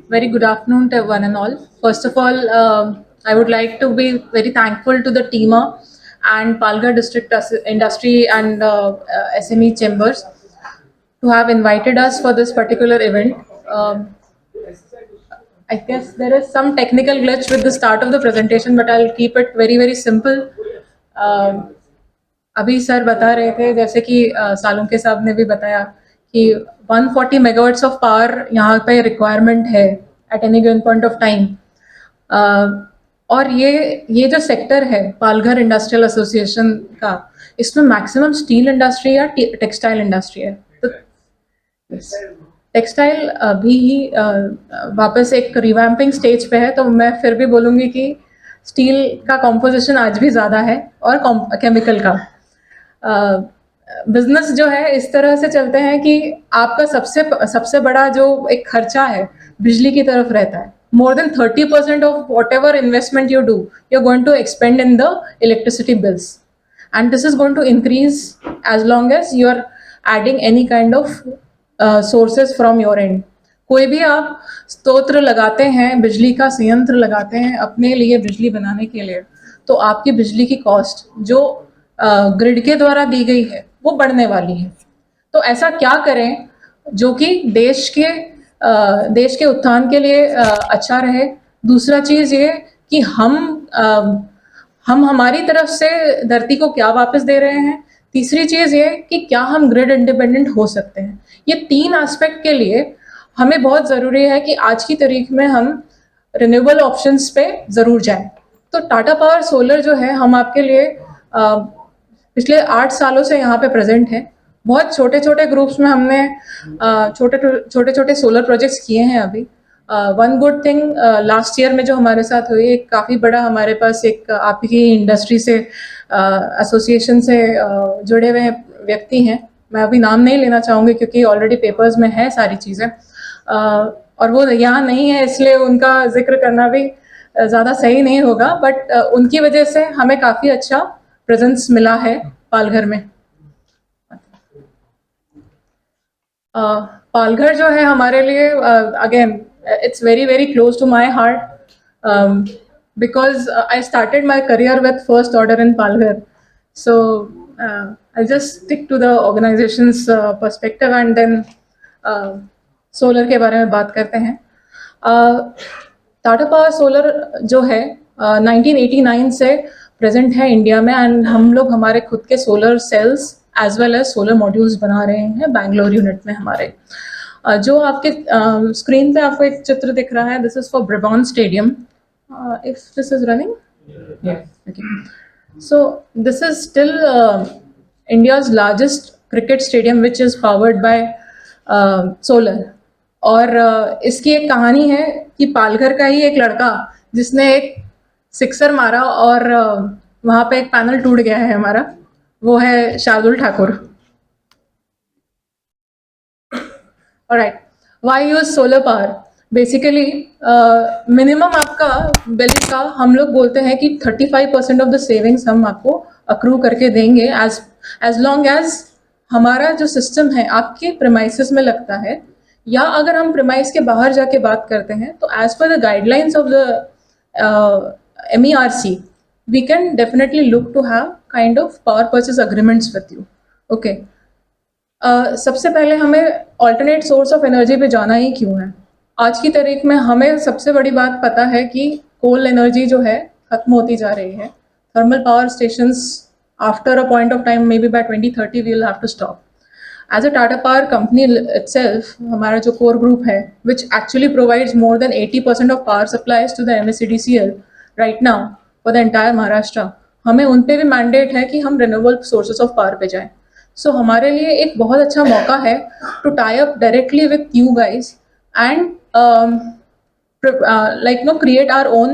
Very good afternoon to one and all. First of all, I would like to be very thankful to the TEMA and PALGHAR District Industry and SME Chambers to have invited us for this particular event. I guess there is some technical glitch with the start of the presentation, but I'll keep it very, very simple. Um, अभी sir बता रहे थे जैसे कि सालुंके साहब ने भी बताया कि 140 मेगावाट्स ऑफ पावर यहाँ पे रिक्वायरमेंट है at any given point of time. और ये जो सेक्टर है पालघर इंडस्ट्रियल एसोसिएशन का, इसमें मैक्सिमम स्टील इंडस्ट्री या टेक्सटाइल इंडस्ट्री है। तो टेक्सटाइल अभी वापस एक रिवैम्पिंग स्टेज पे है, तो मैं फिर भी बोलूँगी कि स्टील का कॉम्पोजिशन आज भी ज़्यादा है और केमिकल का। बिजनेस जो है इस तरह से चलते हैं कि आपका सबसे बड़ा जो एक खर्चा है बिजली की तरफ रहता है। More than 30% of whatever investment you do, you're going to expend in the electricity bills, and this is going to increase as long as you are adding any kind of sources from your end. कोई भी आप स्तोत्र लगाते हैं, बिजली का संयंत्र लगाते हैं अपने लिए बिजली बनाने के लिए, तो आपकी बिजली की कॉस्ट जो ग्रिड के द्वारा दी गई है वो बढ़ने वाली है। तो ऐसा क्या करें जो कि देश के उत्थान के लिए अच्छा रहे। दूसरा चीज़ ये कि हम हमारी तरफ से धरती को क्या वापस दे रहे हैं। तीसरी चीज़ ये कि क्या हम ग्रिड इंडिपेंडेंट हो सकते हैं। ये 3 एस्पेक्ट के लिए हमें बहुत ज़रूरी है कि आज की तारीख में हम रिन्यूएबल ऑप्शंस पे ज़रूर जाएं। तो टाटा पावर सोलर जो है हम आपके लिए पिछले 8 सालों से यहाँ पे प्रेजेंट है। बहुत छोटे-छोटे ग्रुप्स में हमने छोटे-छोटे सोलर प्रोजेक्ट्स किए हैं अभी। One good thing last year में जो हमारे साथ हुई, एक काफ़ी बड़ा हमारे पास एक आपकी इंडस्ट्री से एसोसिएशन से जुड़े हुए व्यक्ति हैं। मैं अभी नाम नहीं लेना चाहूँगी क्योंकि ऑलरेडी पेपर्स में है सारी चीज़ें, और वो यहाँ नहीं है इसलिए उनका ज़िक्र करना भी ज़्यादा सही नहीं होगा, बट उनकी वजह से हमें काफ़ी अच्छा प्रेजेंस मिला है पालघर में। पालघर जो है हमारे लिए again it's very very close to my heart because I started my career with first order in Palghar. So I'll just stick to the organization's perspective and then solar के बारे में बात करते हैं। टाटा पावर सोलर जो है 1989 से present है इंडिया में, एंड हम लोग हमारे खुद के solar cells as well as solar modules बना रहे हैं बैंगलोर यूनिट में हमारे। जो आपके स्क्रीन पे आपको एक चित्र दिख रहा है, this is for Brabourne stadium. If this is running, okay, so this is still India's largest cricket stadium which is powered by solar. और इसकी एक कहानी है कि पालघर का ही एक लड़का जिसने एक सिक्सर मारा और वहाँ पे एक पैनल टूट गया है हमारा, वो है Shardul Thakur. Alright, why use solar power? Basically minimum आपका बिल का हम लोग बोलते हैं कि 35% ऑफ द सेविंग्स हम आपको अक्रू करके देंगे एज लॉन्ग एज हमारा जो सिस्टम है आपके प्रेमाइसेस में लगता है, या अगर हम प्रेमाइस के बाहर जाके बात करते हैं तो as per the guidelines of the MERC we can definitely look to have kind of power purchase agreements with you. Okay. सबसे पहले हमें alternate source of energy पे जाना ही क्यों है? आज की तारीख में हमें सबसे बड़ी बात पता है कि coal energy जो है खत्म होती जा रही है। Thermal power stations after a point of time, maybe by 2030 we will have to stop. As a Tata Power company itself, हमारा जो core group है, which actually provides more than 80% of power supplies to the MSEDCL right now for the entire Maharashtra, हमें उन पे भी mandate है कि हम रिन्यूएबल सोर्सेज ऑफ पावर पे जाएं। सो हमारे लिए एक बहुत अच्छा मौका है to tie up directly with you guys and like create our own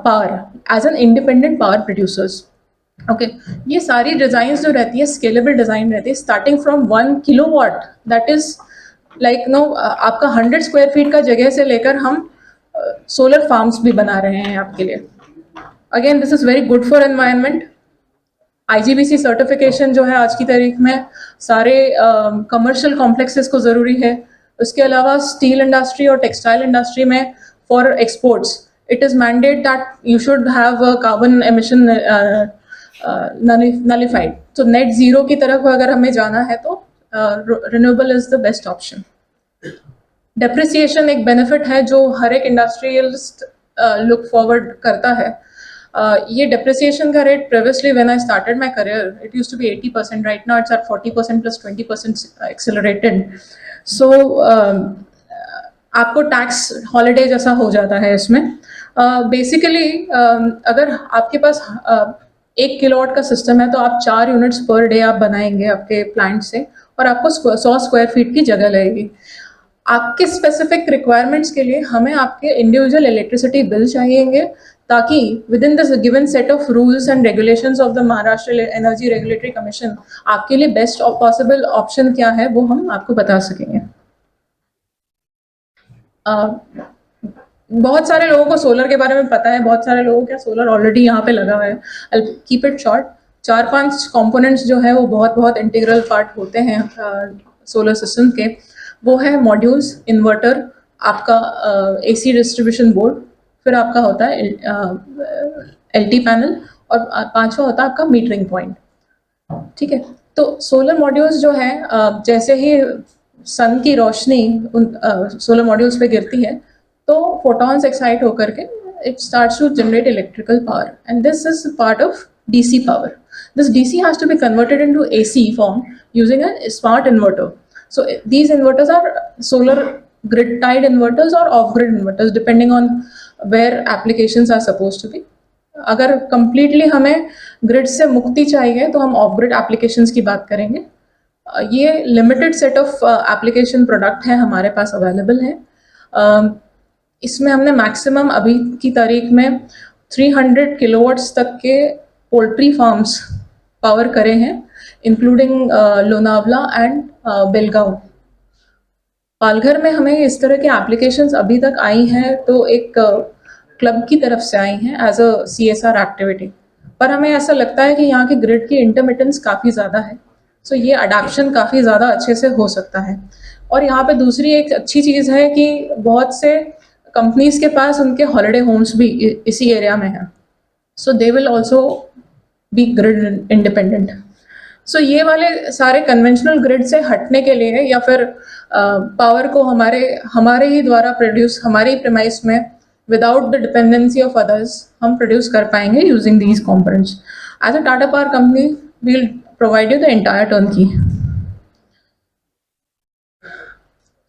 power as an independent power producers. Okay, ये सारी डिज़ाइंस जो रहती है स्केलेबल डिज़ाइन रहती है, starting from 1 kilowatt, that is like आपका 100 स्क्वायर फीट का जगह से लेकर हम सोलर फार्म्स भी बना रहे हैं आपके लिए। Again this is very good for environment. IGBC certification जो है आज की तारीख में सारे कमर्शियल कॉम्प्लेक्सेस को ज़रूरी है। उसके अलावा स्टील इंडस्ट्री और टेक्सटाइल इंडस्ट्री में for exports it is mandate that you should have carbon emission nullified. तो नेट ज़ीरो की तरफ अगर हमें जाना है तो renewable is the best option. Depreciation एक बेनिफिट है जो हर एक इंडस्ट्रियलिस्ट लुक फॉरवर्ड करता है। ये डेप्रिसिएशन का rate previously when I started my career it used to be 80%, right now it's at 40% plus 20% accelerated. So आपको टैक्स हॉलिडे जैसा हो जाता है इसमें। बेसिकली अगर आपके पास 1 किलोवाट का सिस्टम है तो आप 4 यूनिट्स पर डे आप बनाएंगे आपके प्लांट से, और आपको 100 स्क्वायर फीट की जगह लगेगी। आपके स्पेसिफिक रिक्वायरमेंट्स के लिए हमें आपके इंडिविजुअल इलेक्ट्रिसिटी बिल चाहिएंगे, ताकि with in the given set of rules and regulations of the Maharashtra energy regulatory commission आपके लिए बेस्ट पॉसिबल ऑप्शन क्या है वो हम आपको बता सकेंगे। बहुत सारे लोगों को सोलर के बारे में पता है, बहुत सारे लोगों का सोलर ऑलरेडी यहाँ पे लगा हुआ है। I keep it short. 4-5 components जो है वो बहुत बहुत इंटीग्रल पार्ट होते हैं सोलर सिस्टम के। वो है मॉड्यूल्स, इन्वर्टर, आपका एसी डिस्ट्रीब्यूशन बोर्ड, फिर आपका होता है एलटी पैनल, और पांचवा होता है आपका मीटरिंग पॉइंट। ठीक है, तो सोलर मॉड्यूल्स जो है जैसे ही सन की रोशनी उन सोलर मॉड्यूल्स पे गिरती है तो फोटॉन्स एक्साइट होकर के it starts to generate electrical power, and this is part of DC power. This DC has to be converted into AC form using a smart inverter. So these inverters are solar grid tied inverters or off grid inverters depending on where applications are supposed to be. अगर completely हमें grid से मुक्ति चाहिए तो हम of grid applications की बात करेंगे। ये limited set of application product है हमारे पास अवेलेबल है। इसमें हमने मैक्सिमम अभी की तारीख में 300 किलोवाट्स तक के पोल्ट्री फार्म्स पावर करे हैं, इंक्लूडिंग लोनावला एंड बेलगांव। पालघर में हमें इस तरह के एप्लीकेशंस अभी तक आई हैं तो एक क्लब की तरफ से आई हैं एज अ CSR एक्टिविटी, पर हमें ऐसा लगता है कि यहाँ की ग्रिड की इंटरमिटेंस काफ़ी ज़्यादा है, सो ये अडैप्शन काफ़ी ज़्यादा अच्छे से हो सकता है। और यहाँ पे दूसरी एक अच्छी चीज़ है कि बहुत से कंपनीज के पास उनके हॉलिडे होम्स भी इसी एरिया में हैं, so they will also be grid independent. So ये वाले सारे कन्वेंशनल ग्रिड से हटने के लिए या फिर पावर को हमारे ही द्वारा प्रोड्यूस, हमारे ही प्रेमाइस में without the dependency of others हम प्रोड्यूस कर पाएंगे using these components. As a Tata power company we will provide you the entire turnkey.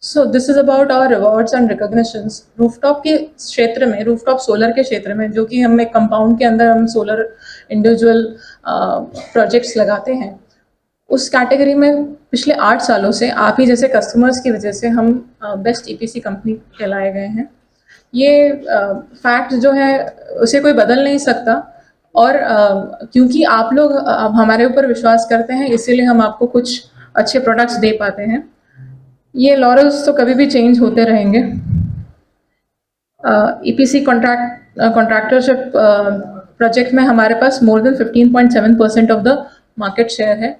So this is about our rewards and recognitions. Rooftop के क्षेत्र में, rooftop solar के क्षेत्र में, जो कि हम एक कंपाउंड के अंदर हम सोलर इंडिविजुअल प्रोजेक्ट्स लगाते हैं, उस कैटेगरी में पिछले 8 सालों से आप ही जैसे कस्टमर्स की वजह से हम बेस्ट EPC कंपनी कहलाए गए हैं। ये फैक्ट जो है उसे कोई बदल नहीं सकता, और क्योंकि आप लोग हमारे ऊपर विश्वास करते हैं इसीलिए हम आपको कुछ अच्छे प्रोडक्ट्स दे पाते हैं। ये लॉरल्स तो कभी भी चेंज होते रहेंगे। EPC कॉन्ट्रैक्टरशिप प्रोजेक्ट में हमारे पास more than 15.7% of the market share है।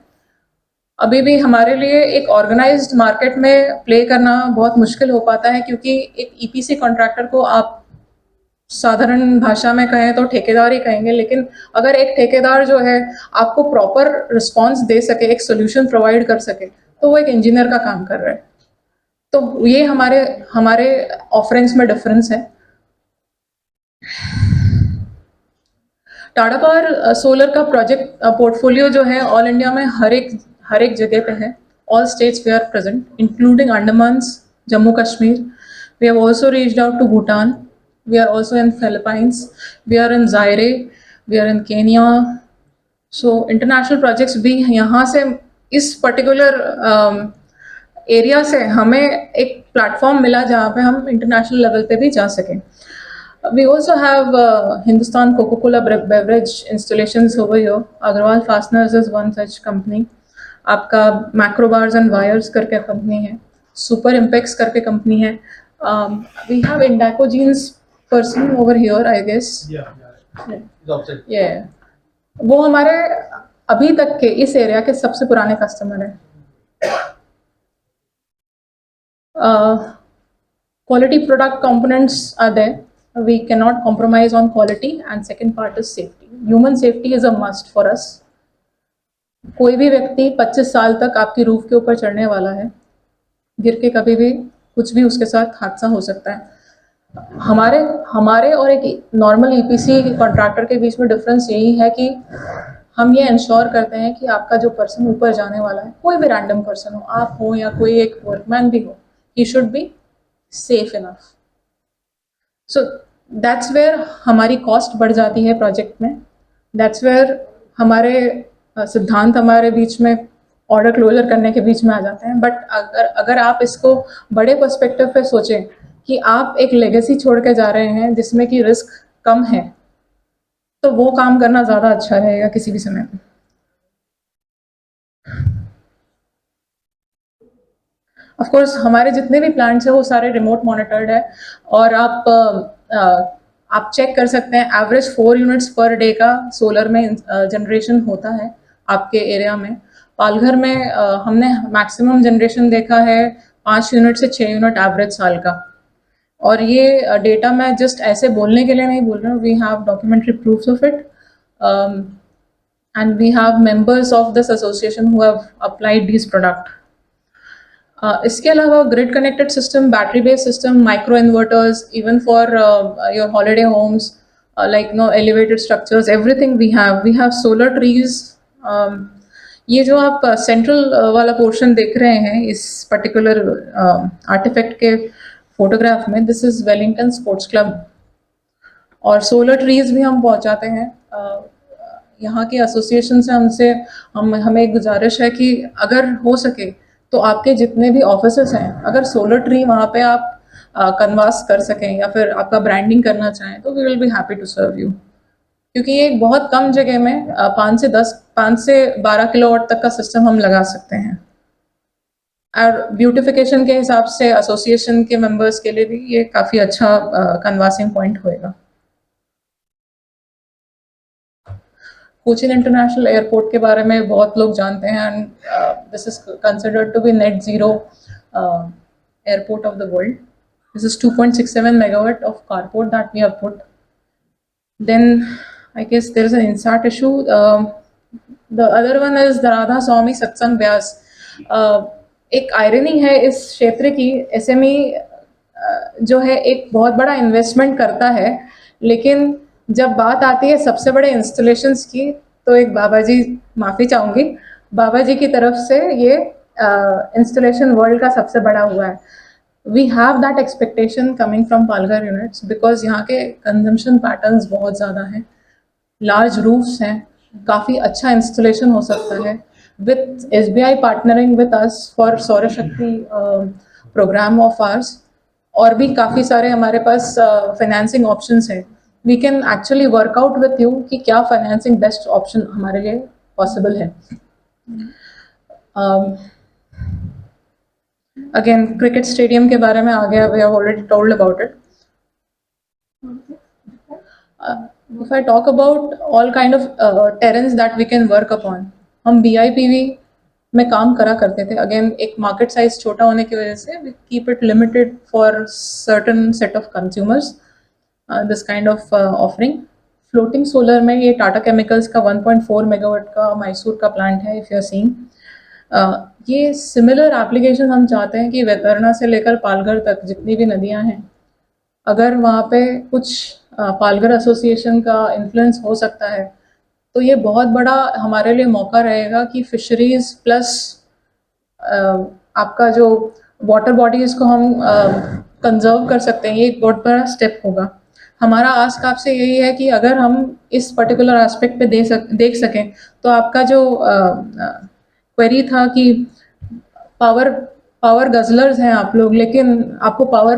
अभी भी हमारे लिए एक ऑर्गेनाइज्ड मार्केट में प्ले करना बहुत मुश्किल हो पाता है, क्योंकि एक EPC कॉन्ट्रैक्टर को आप साधारण भाषा में कहें तो ठेकेदार ही कहेंगे, लेकिन अगर एक ठेकेदार जो है आपको प्रॉपर रिस्पॉन्स दे सके, एक सोल्यूशन प्रोवाइड कर सके, तो वो एक इंजीनियर का काम कर रहा है। तो ये हमारे ऑफरिंग्स में डिफरेंस है। टाटा पावर सोलर का प्रोजेक्ट पोर्टफोलियो जो है ऑल इंडिया में हर एक जगह पे है। All states we are present including Andaman, Jammu Kashmir. We have also reached out to Bhutan, we are also in Philippines, we are in Zaire, we are in Kenya. So international projects भी यहाँ से, इस पर्टिकुलर एरिया से हमें एक प्लेटफॉर्म मिला जहाँ पे हम इंटरनेशनल लेवल पे भी जा सकें। We also have Hindustan Coca-Cola beverage installations over here. Agrawal Fasteners is one such company. आपका Macro Bars and Wires करके कंपनी है, Super Impex करके कंपनी है। We have Indaco Jeans person over here, I guess. Yeah. वो हमारे अभी तक के इस एरिया के सबसे पुराने कस्टमर हैं। Quality product components are there. We cannot compromise on quality. And second part is safety. Human safety is a must for us. कोई भी व्यक्ति 25 साल तक आपकी रूफ के ऊपर चढ़ने वाला है, गिर के कभी भी कुछ भी उसके साथ हादसा हो सकता है। हमारे हमारे और एक नॉर्मल ईपीसी कॉन्ट्रैक्टर के बीच में डिफरेंस यही है कि हम ये इंश्योर करते हैं कि आपका जो पर्सन ऊपर जाने वाला है, कोई भी रैंडम पर्सन हो, आप हो या कोई एक वर्कमैन भी हो, he should be safe enough. So that's where हमारी कॉस्ट बढ़ जाती है प्रोजेक्ट में। दैट्स वेयर हमारे सिद्धांत हमारे बीच में ऑर्डर क्लोजर करने के बीच में आ जाते हैं। बट अगर आप इसको बड़े पर्सपेक्टिव पे सोचें कि आप एक लेगेसी छोड़ के जा रहे हैं जिसमें कि रिस्क कम है, तो वो काम करना ज़्यादा अच्छा रहेगा किसी भी समय में। ऑफ कोर्स हमारे जितने भी प्लांट्स हैं वो सारे रिमोट मॉनिटर्ड है, और आप चेक कर सकते हैं एवरेज 4 यूनिट्स पर डे का सोलर में जनरेशन होता है आपके एरिया में। पालघर में हमने मैक्सिमम जनरेशन देखा है 5 यूनिट से 6 यूनिट एवरेज साल का। और ये डेटा मैं जस्ट ऐसे बोलने के लिए नहीं बोल रहा हूँ, we have documentary proofs of it, and we have members of this association who have applied this product. इसके अलावा grid connected system, battery based system, micro inverters, even for your holiday homes, like no elevated structures, everything we have solar trees. ये जो आप central वाला portion देख रहे हैं इस पर्टिकुलर आर्टिफैक्ट के फोटोग्राफ में, this is Wellington sports club, और सोलर ट्रीज भी हम पहुंचाते हैं। यहाँ के एसोसिएशन से हमें एक गुजारिश है कि अगर हो सके तो आपके जितने भी ऑफिसेस हैं, अगर सोलर ट्री वहाँ पे आप कन्वास कर सकें या फिर आपका ब्रांडिंग करना चाहें, तो we will be happy to serve you. क्योंकि ये बहुत कम जगह में 5 से 12 किलोवाट तक का सिस्टम हम लगा सकते हैं, और ब्यूटिफिकेशन के हिसाब से एसोसिएशन के मेंबर्स के लिए भी ये काफ़ी अच्छा कन्वासिंग पॉइंट होएगा। कोचिन इंटरनेशनल एयरपोर्ट के बारे में बहुत लोग जानते हैं, and this is considered to be net zero airport of the world. This is 2.67 megawatt of carport that we have put. Then I guess there is an insert issue. The other one is the Radha Swami Satsang Vyas. एक irony है इस क्षेत्र की, SME जो है एक बहुत बड़ा इन्वेस्टमेंट करता है, लेकिन जब बात आती है सबसे बड़े इंस्टॉलेशंस की, तो एक बाबा जी, माफ़ी चाहूँगी, बाबा जी की तरफ से ये इंस्टॉलेशन वर्ल्ड का सबसे बड़ा हुआ है। We have that expectation coming from PALGHAR units because यहाँ के consumption patterns बहुत ज़्यादा हैं, large roofs हैं, काफ़ी अच्छा installation हो सकता है। With SBI partnering with us for सौर शक्ति program of ours, और भी काफ़ी सारे हमारे पास financing options हैं। We can actually work out with you कि क्या financing best option हमारे लिए possible है। Again, cricket stadium के बारे में आ गया, we have already told about it. If I talk about all kind of terrains that we can work upon, हम BIPV में काम करा करते थे। Again, एक market size छोटा होने की वजह से we keep it limited for certain set of consumers, this kind of offering. Floating solar में ये टाटा केमिकल्स का 1.4 मेगावाट का मैसूर का प्लांट है, if you are seeing. ये सिमिलर एप्लीकेशन हम चाहते हैं कि वैतरना से लेकर पालघर तक जितनी भी नदियां हैं, अगर वहाँ पे कुछ पालघर एसोसिएशन का इन्फ्लुएंस हो सकता है, तो ये बहुत बड़ा हमारे लिए मौका रहेगा कि फिशरीज प्लस आपका जो वाटर बॉडीज को हम कंजर्व कर सकते हैं। ये एक बहुत बड़ा स्टेप होगा। हमारा आस्क आपसे यही है कि अगर हम इस पर्टिकुलर एस्पेक्ट पे देख सकें, तो आपका जो क्वेरी था कि पावर गजलर्स हैं आप लोग, लेकिन आपको पावर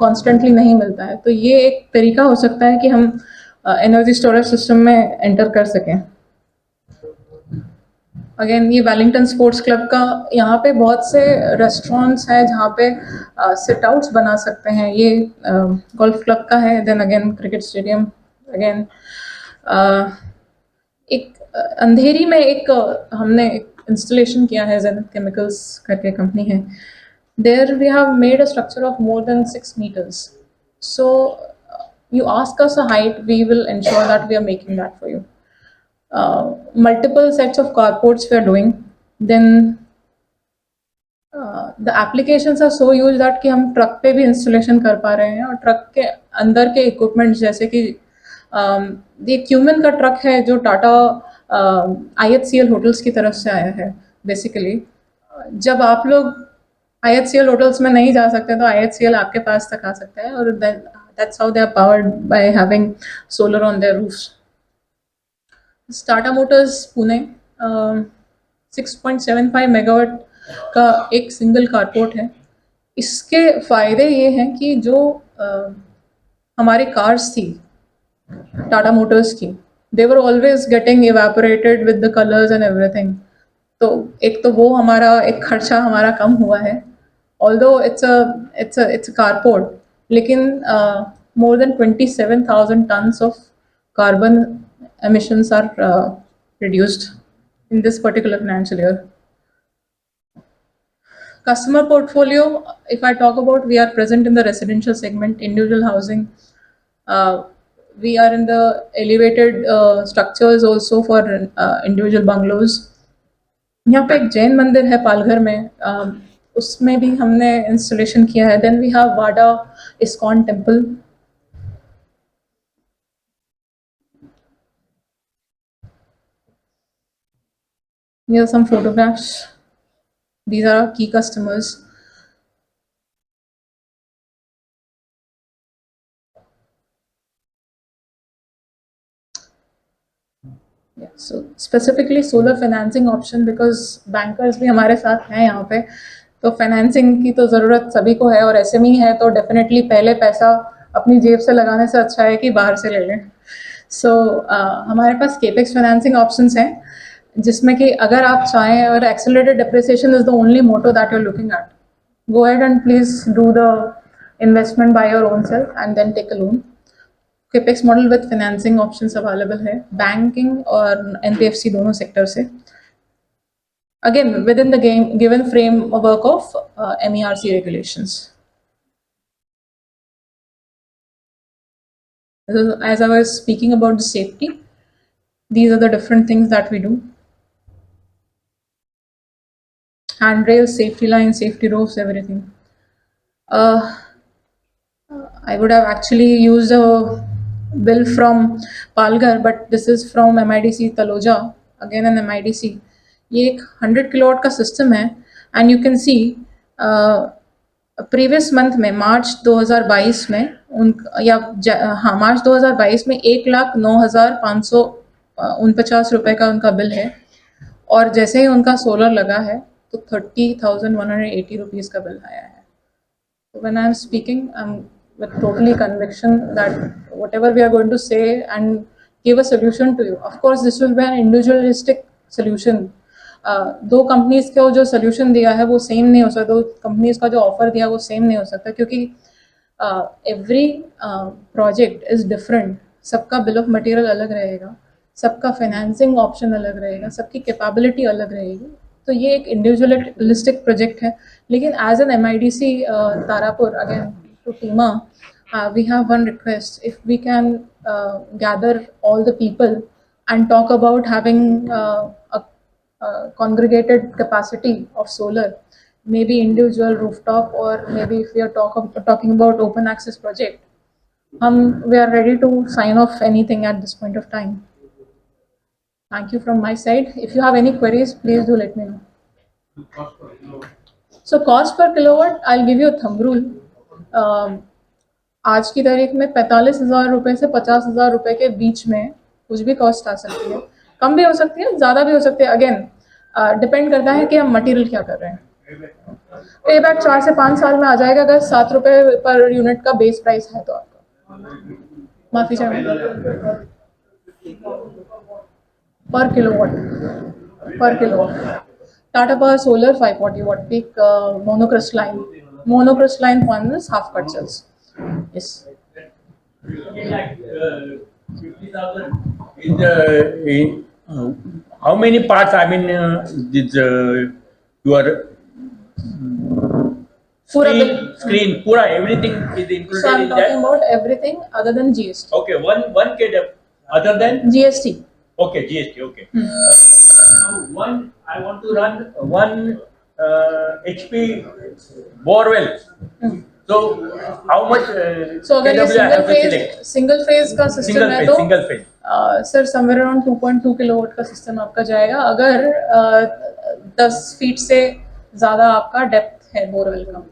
कॉन्स्टेंटली नहीं मिलता है, तो ये एक तरीका हो सकता है कि हम एनर्जी स्टोरेज सिस्टम में एंटर कर सकें। अगेन ये वेलिंगटन स्पोर्ट्स क्लब का, यहाँ पे बहुत से रेस्टोरेंट्स हैं जहाँ पे सिट आउट्स बना सकते हैं। ये गोल्फ क्लब का है। Then again cricket stadium. Again एक अंधेरी में एक हमने इंस्टॉलेशन किया है, जेनिथ केमिकल्स करके कंपनी है, There we have made a structure of more than 6 meters. So you ask us a height, we will ensure that we are making that for you. Multiple sets of carports we are doing. Then the applications are so use that कि हम truck पे भी installation कर पा रहे हैं, और truck के अंदर के इक्विपमेंट्स जैसे कि ये क्यूमन का ट्रक है जो टाटा IHCL होटल्स की तरफ से आया है बेसिकली। जब आप लोग IHCL होटल्स में नहीं जा सकते तो IHCL आपके पास तक आ सकता है, और that's how they are powered by having solar on their roofs. Tata motors Pune 6.75 megawatt का एक सिंगल कारपोर्ट है। इसके फ़ायदे ये हैं कि जो हमारी कार्स थी टाटा मोटर्स की, they were always getting evaporated with the colours and everything. तो एक तो वो हमारा एक खर्चा हमारा कम हुआ है, ऑल्दो इट्स अ कारपोर्ट, लेकिन more than 27,000 tons of carbon emissions are reduced in this particular financial year. Customer portfolio, if I talk about, we are present in the residential segment, individual housing. We are in the elevated structures also for individual bungalows. यहाँ पे एक जैन मंदिर है पालघर में, उसमें भी हमने installation किया है. Then we have Wada ISKCON temple. Here are some photographs. These are our key customers. Yeah, so specifically solar financing option, because bankers भी हमारे साथ हैं यहाँ पे, तो फाइनेंसिंग की तो ज़रूरत सभी को है, और SME है तो डेफिनेटली पहले पैसा अपनी जेब से लगाने से अच्छा है कि बाहर से ले लें. सो हमारे पास केपेक्स फाइनेंसिंग ऑप्शंस हैं, जिसमें कि अगर आप चाहें, और accelerated depreciation is the only motto that you are looking at, go ahead and please do the investment by your own self and then take a loan. Capex model with financing options available है banking और NBFC दोनों sector से, again within the given framework of MERC regulations. As I was speaking about the safety, these are the different things that we do. Handrails, safety lines, safety ropes, everything. I would have actually used a bill from PALGHAR, but this is from MIDC Taloja, again an MIDC. ये एक 100 kilowatt का system है, and you can see previous month में मार्च 2022 में हाँ मार्च 2022 में 1,09,549 रुपये का उनका बिल है, और जैसे ही उनका सोलर लगा है तो 30,180 रुपीज़ का बिल आया है. When I'm speaking, I'm with totally conviction that whatever we are going to say and give a solution to you, of course this will be an individualistic solution. दो companies को जो solution दिया है वो same नहीं हो सकता, दो कंपनीज का जो ऑफर दिया वो सेम नहीं हो सकता, क्योंकि एवरी प्रोजेक्ट इज डिफरेंट. सबका बिल ऑफ मटेरियल अलग रहेगा, सबका फाइनेंसिंग ऑप्शन अलग रहेगा, सबकी कैपेबिलिटी अलग रहेगी. तो ये एक इंडिविजुअलिस्टिक प्रोजेक्ट है, लेकिन as an MIDC Tarapur, again to TIMA, we have one request. If we can gather all the people and talk about having a congregated capacity of solar, maybe individual rooftop, or maybe if we are talking about open access project, we are ready to sign off anything at this point of time. Thank you from my side. If you have any queries, please do let me know. So cost per kilowatt, I'll give you a thumb rule. आज की तारीख में 45,000 रुपये से 50,000 रुपये के बीच में कुछ भी कॉस्ट आ सकती है, कम भी हो सकती है, ज़्यादा भी हो सकती है. अगेन डिपेंड करता है कि हम मटेरियल क्या कर रहे हैं. पे बैक 4 से 5 साल में आ जाएगा अगर 7 रुपये पर यूनिट का बेस प्राइस है तो आपका. माफ़ी चाहूँगा. per kilowatt. Tata Power Solar 540 watt peak monocrystalline. Monocrystalline one is half cut cells. Yes. How many parts? I mean, this you are पूरा screen, bill. screen, pura everything is included So I'm in talking that. about everything other than GST. Okay, one KW other than GST. okay GST. Okay. Now I want to run one HP borewell. So how much So अगर ये KW I have to select? Single phase का system Single है phase, तो single phase. Sir somewhere around 2.2 kilowatt का system आपका जाएगा अगर 10 feet से ज़्यादा आपका डेप्थ है बोरवेल का.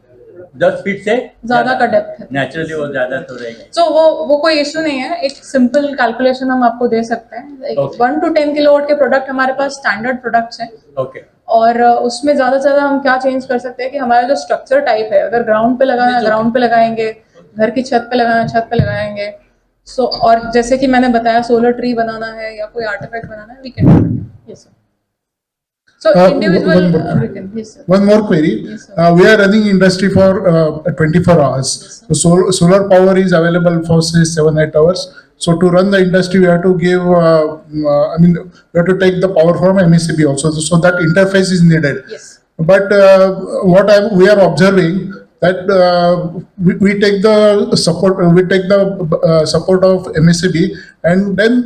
10 फीट से ज़्यादा का डेप्थ है. नेचुरली वो ज्यादा तो रहेगा. तो वो कोई इशू नहीं है. एक सिंपल कैलकुलेशन हम आपको दे सकते हैं. 1 to 10 किलोवाट के प्रोडक्ट हमारे पास स्टैंडर्ड प्रोडक्ट्स हैं. ओके. और उसमें ज़्यादा से ज़्यादा हम क्या चेंज कर सकते हैं कि हमारा जो स्ट्रक्चर टाइप है अगर ग्राउंड पे लगाना है ग्राउंड पे लगाएंगे, घर की छत पे लगाना है छत पे लगाएंगे. सो और जैसे कि मैंने बताया सोलर ट्री बनाना है या कोई आर्टिफैक्ट बनाना है we can do it. Yes sir. So individual one more query. Yes, sir. We are running industry for 24 hours. Yes, So solar power is available for say 7-8 hours. So to run the industry, we have to give. We have to take the power from MECB also. So that interface is needed. Yes. But we are observing that we take the support. We take the support of MECB, and then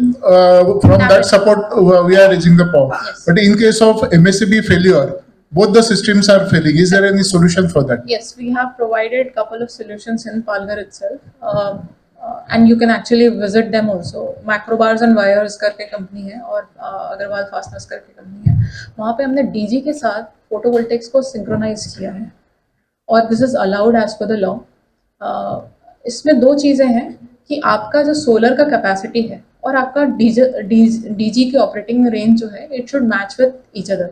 from that support we are raising the power. Yes. But in case of MECB failure, both the systems are failing. Is there any solution for that? Yes, we have provided couple of solutions in PALGHAR itself. And you can actually visit them also. Macrobars and Wires करके company है और Agarwal fasteners करके company है. वहाँ पे हमने DG के साथ फोटोवोल्टेक्स को सिंक्रोनाइज किया है और this is allowed as per the law. इसमें दो चीज़ें हैं कि आपका जो सोलर का कैपेसिटी है और आपका डीजी की ऑपरेटिंग रेंज जो है it should match with each other.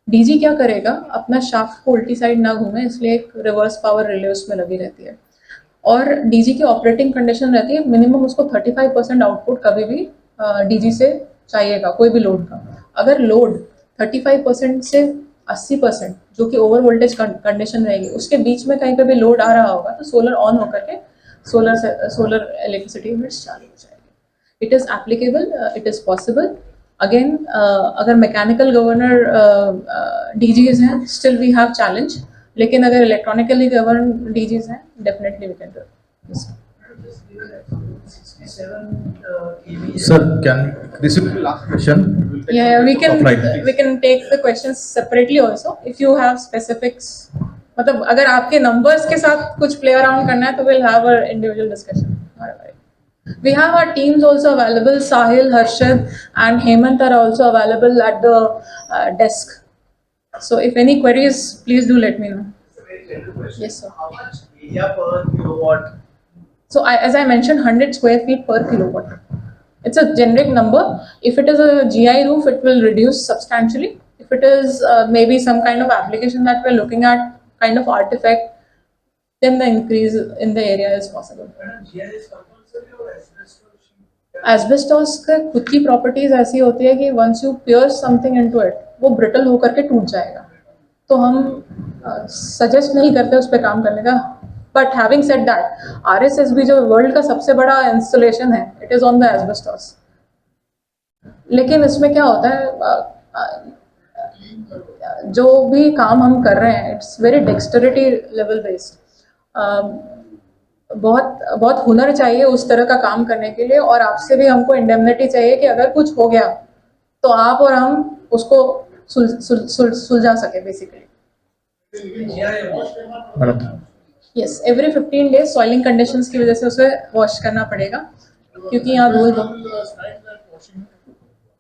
DG क्या करेगा अपना शाफ्ट को उल्टी साइड ना घूमे इसलिए एक रिवर्स पावर रिले उसमें लगी रहती है और डीजी की ऑपरेटिंग कंडीशन रहती है मिनिमम उसको 35% आउटपुट कभी भी डीजी से चाहिएगा कोई भी लोड का. अगर लोड 35% से 80% जो कि ओवर वोल्टेज कंडीशन रहेगी उसके बीच में कहीं पे भी लोड आ रहा होगा तो सोलर ऑन होकर के सोलर इलेक्ट्रिसिटी यूनिट्स चालू हो जाएगी. It is applicable, it is possible. Again अगर मैकेनिकल गवर्नर डीजीज हैं स्टिल वी हैव चैलेंज, लेकिन अगर इलेक्ट्रॉनिकली गवर्न डीजीज हैं definitely we can do it. Sir, can this is the last question? Yeah, we can take the questions separately also if you have specifics. मतलब अगर आपके numbers के साथ कुछ play around करना है तो we'll have a individual discussion. We have our teams also available. Sahil, Harshad, and Hemant are also available at the desk. So if any queries, please do let me know. Yes, sir. How much area per kilowatt? So as I mentioned, 100 square feet per kilowatt. It's a generic number. If it is a GI roof, it will reduce substantially. If it is maybe some kind of application that we're looking at, kind of artifact, then the increase in the area is possible. GI is compulsory or asbestos? Asbestos का खुद की properties ऐसी होती है कि once you pierce something into it, वो brittle होकर के टूट जाएगा. तो हम सजेस्ट नहीं करते उस पर काम करने का. But having said that RSSB जो वर्ल्ड का सबसे बड़ा इंस्टॉलेशन है it is on the asbestos. लेकिन इसमें क्या होता है जो भी काम हम कर रहे हैं it's very Dexterity level based. बहुत हुनर चाहिए उस तरह का काम करने के लिए और आपसे भी हमको इंडेमनिटी चाहिए कि अगर कुछ हो गया तो आप और हम उसको सुलझा सके basically. Yes, every 15 days soiling conditions की वजह से उसे वॉश करना पड़ेगा क्योंकि यहाँ धूल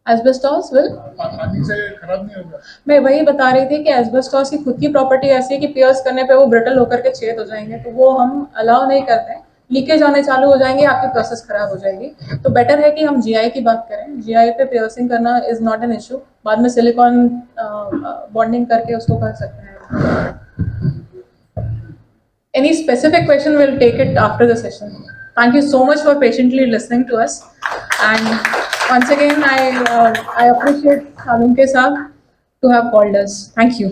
एस्बेस्टॉस विल पानी से खराब नहीं होगा. मैं वही बता रही थी कि एस्बेस्टॉस की खुद की प्रॉपर्टी ऐसी है कि पियर्स करने पे वो ब्रिटल होकर के छेद हो जाएंगे तो वो हम अलाउ नहीं करते हैं. लीकेज आने चालू हो जाएंगे, आपकी प्रोसेस खराब हो जाएगी. तो बेटर है कि हम जीआई की बात करें. जीआई पे पियर्सिंग करना इज नॉट एन इशू. बाद में सिलिकॉन बॉन्डिंग करके उसको कर सकते हैं. Any specific question, we'll take it after the session. Thank you so much for patiently listening to us. And once again, I appreciate Salunke Saab to have called us. Thank you.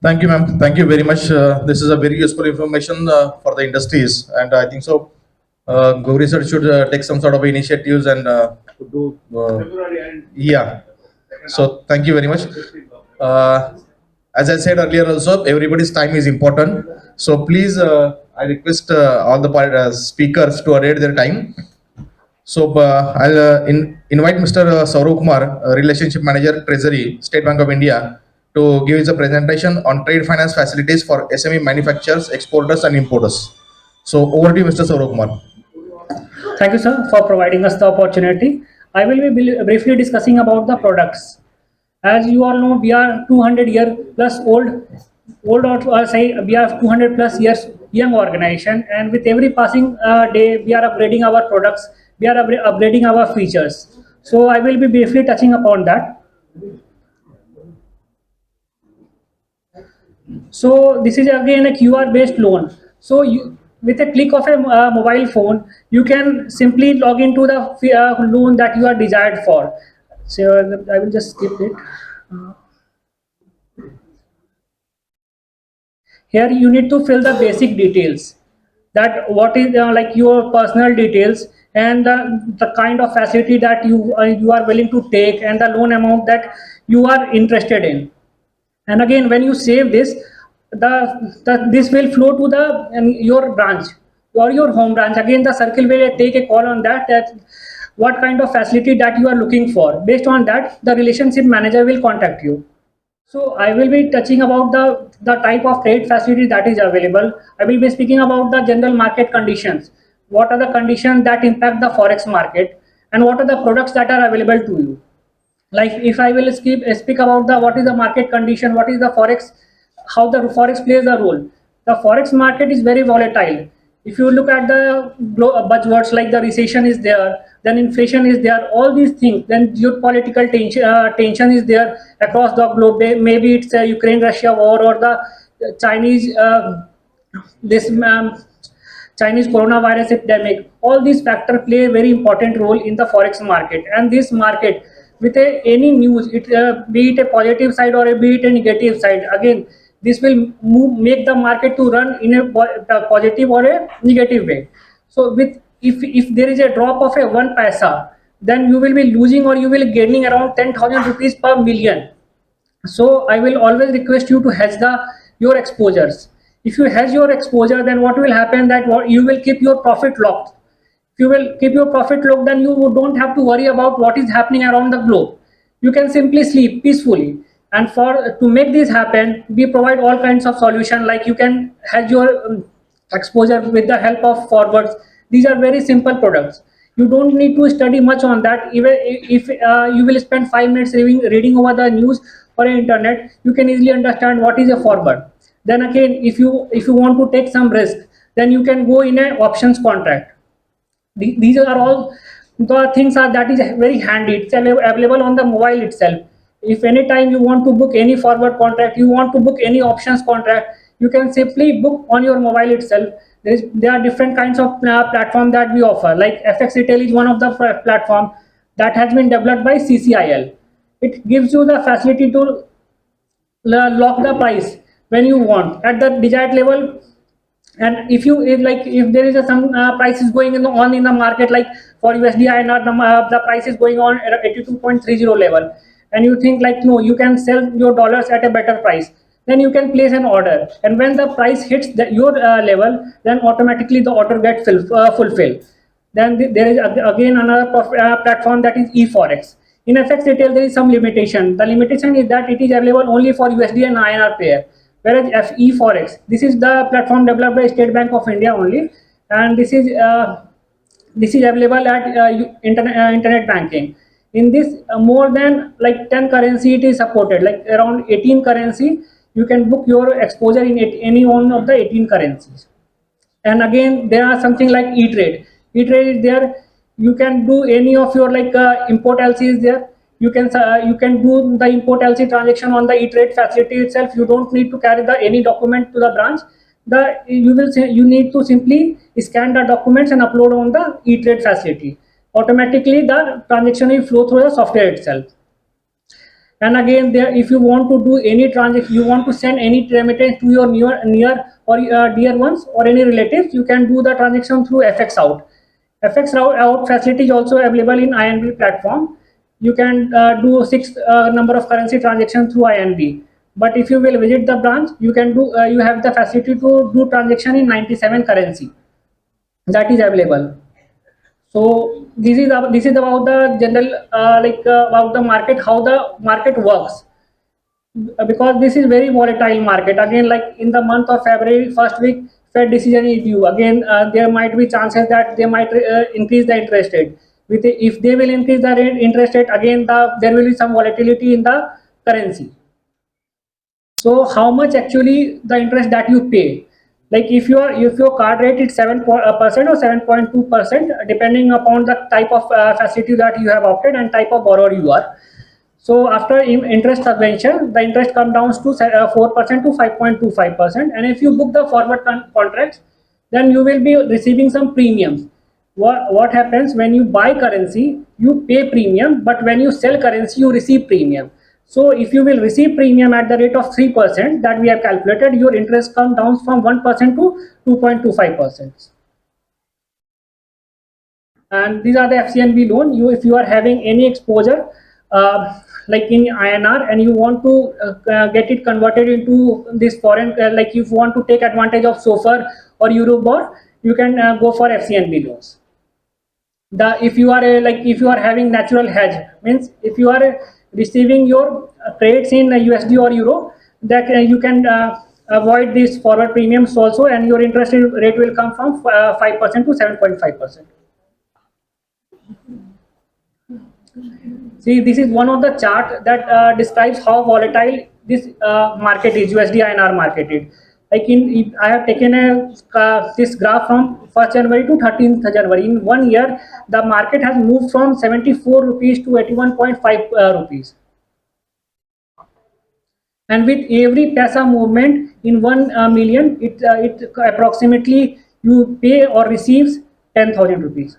Thank you, ma'am. Thank you very much. This is a very useful information for the industries, and I think so. Gauri sir should take some sort of initiatives and do. Yeah. So thank you very much. As I said earlier also, everybody's time is important. So please, I request all the speakers to adhere their time. So I'll invite Mr. Saurav Kumar, Relationship Manager, Treasury, State Bank of India, to give his a presentation on trade finance facilities for SME manufacturers, exporters, and importers. So over to you, Mr. Saurav Kumar. Thank you, sir, for providing us the opportunity. I will be briefly discussing about the products. As you all know, we are 200-year plus old or say we are 200 plus years young organization, and with every passing day, we are upgrading our products, we are upgrading our features. So I will be briefly touching upon that. So this is again a QR based loan. So with a click of a mobile phone, you can simply log into the loan that you are desired for. So I will just skip it. Here you need to fill the basic details, that what is like your personal details and the kind of facility that you are willing to take and the loan amount that you are interested in. And again, when you save this, this will flow to the your branch or your home branch. Again, the circle will take a call on that what kind of facility that you are looking for. Based on that, the relationship manager will contact you. So I will be touching about the type of trade facility that is available. I will be speaking about the general market conditions. What are the conditions that impact the forex market, and what are the products that are available to you. Like if I will speak about the what is the market condition, what is the forex, how the forex plays a role. The forex market is very volatile. If you look at the buzzwords like the recession is there, then inflation is there, all these things, then geopolitical tension is there across the globe. Maybe it's a Ukraine Russia war or the Chinese this Chinese coronavirus epidemic. All these factors play a very important role in the forex market. And this market, with any news, be it a positive side or be it a negative side, again, this will make the market to run in a positive or a negative way. So, with if there is a drop of a 1 paisa, then you will be losing or you will be gaining around 10,000 rupees per million. So I will always request you to hedge your exposures. If you hedge your exposure, then what will happen, that you will keep your profit locked. If you will keep your profit locked, then you don't have to worry about what is happening around the globe. You can simply sleep peacefully. And for to make this happen, we provide all kinds of solution, like you can hedge your exposure with the help of forwards. These are very simple products. You don't need to study much on that. Even if you will spend 5 minutes reading over the news or internet, you can easily understand what is a forward. Then again, if you want to take some risk, then you can go in an options contract. These are all the things that is very handy. It's available on the mobile itself. If any time you want to book any forward contract, you want to book any options contract, you can simply book on your mobile itself. There are different kinds of platform that we offer, like FX Retail is one of the platform that has been developed by CCIL. It gives you the facility to lock the price when you want at the desired level. And if there is some price is going on in the market, like for USD INR, the price is going on at 82.30 level, and you think like, no, you can sell your dollars at a better price, then you can place an order, and when the price hits your level, then automatically the order gets fulfilled. Then there is again another platform, that is eForex. In FX Retail, there is some limitation. The limitation is that it is available only for USD and INR pair. Whereas eForex, this is the platform developed by State Bank of India only, and this is available at internet banking. In this, more than like 10 currency it is supported, like around 18 currency. You can book your exposure in any one of the 18 currencies. And again, there are something like e-trade is there. You can do any of your like import LC is there. You can do the import LC transaction on the e-trade facility itself. You don't need to carry any document to the branch. You need to simply scan the documents and upload on the e-trade facility. Automatically the transaction will flow through the software itself. And again, there, if you want to do any transaction, you want to send any remittance to your near or dear ones or any relatives, you can do the transaction through FX out. FX out facility is also available in INB platform. You can do 6 number of currency transactions through INB. But if you will visit the branch, you can do you have the facility to do transaction in 97 currency that is available. So this is about the general about the market, how the market works. Because this is very volatile market. Again, like in the month of February, first week Fed decision is due. Again, there might be chances that they might increase the interest rate. If they will increase the interest rate, again there will be some volatility in the currency. So how much actually the interest that you pay? Like if your card rate is 7% or 7.2%, depending upon the type of facility that you have opted and type of borrower you are. So after interest subvention, the interest comes down to 4% to 5.25%. And if you book the forward contracts, then you will be receiving some premiums. What happens when you buy currency, you pay premium, but when you sell currency, you receive premium. So if you will receive premium at the rate of 3% that we have calculated, your interest comes down from 1% to 2.25%. And these are the FCNB loan. If you are having any exposure like in INR and you want to get it converted into this foreign, like if you want to take advantage of SOFR or Eurobor, you can go for FCNB loans. If you are if you are having natural hedge, means if you are receiving your trades in USD or Euro, that you can avoid these forward premiums also, and your interest rate will come from 5% to 7.5%. See, this is one of the chart that describes how volatile this market is, USD INR market is. Like I have taken this graph from 1st January to 13th January. In 1 year, the market has moved from 74 rupees to 81.5 rupees. And with every paisa movement in 1 million, it approximately you pay or receives 10,000 rupees.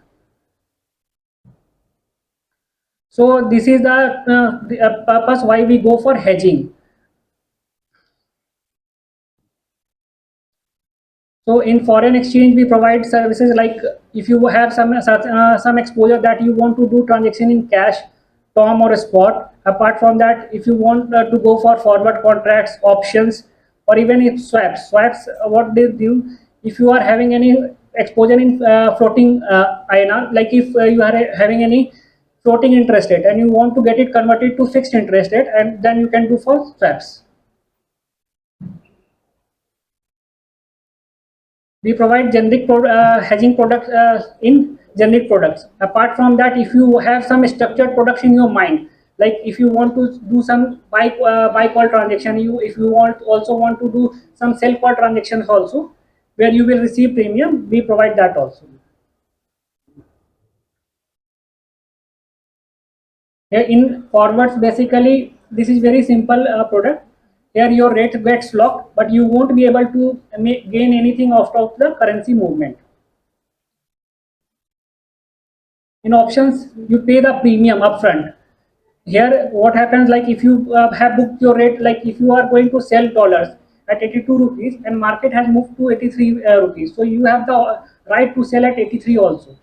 So this is the purpose why we go for hedging. So in foreign exchange, we provide services like if you have some exposure that you want to do transaction in cash, term or spot. Apart from that, if you want to go for forward contracts, options, or even if swaps, what they do, if you are having any exposure in floating INR, like if you are having any floating interest rate and you want to get it converted to fixed interest rate, and then you can do for swaps. We provide generic hedging products in generic products. Apart from that, if you have some structured products in your mind, like if you want to do some buy call transaction, if you also want to do some sell call transactions also, where you will receive premium, we provide that also. Here in forwards, basically this is very simple product. Here your rate gets locked, but you won't be able to gain anything out of the currency movement. In options, you pay the premium upfront. Here what happens, like if you have booked your rate, like if you are going to sell dollars at 82 rupees and market has moved to 83 rupees, so you have the right to sell at 83 also.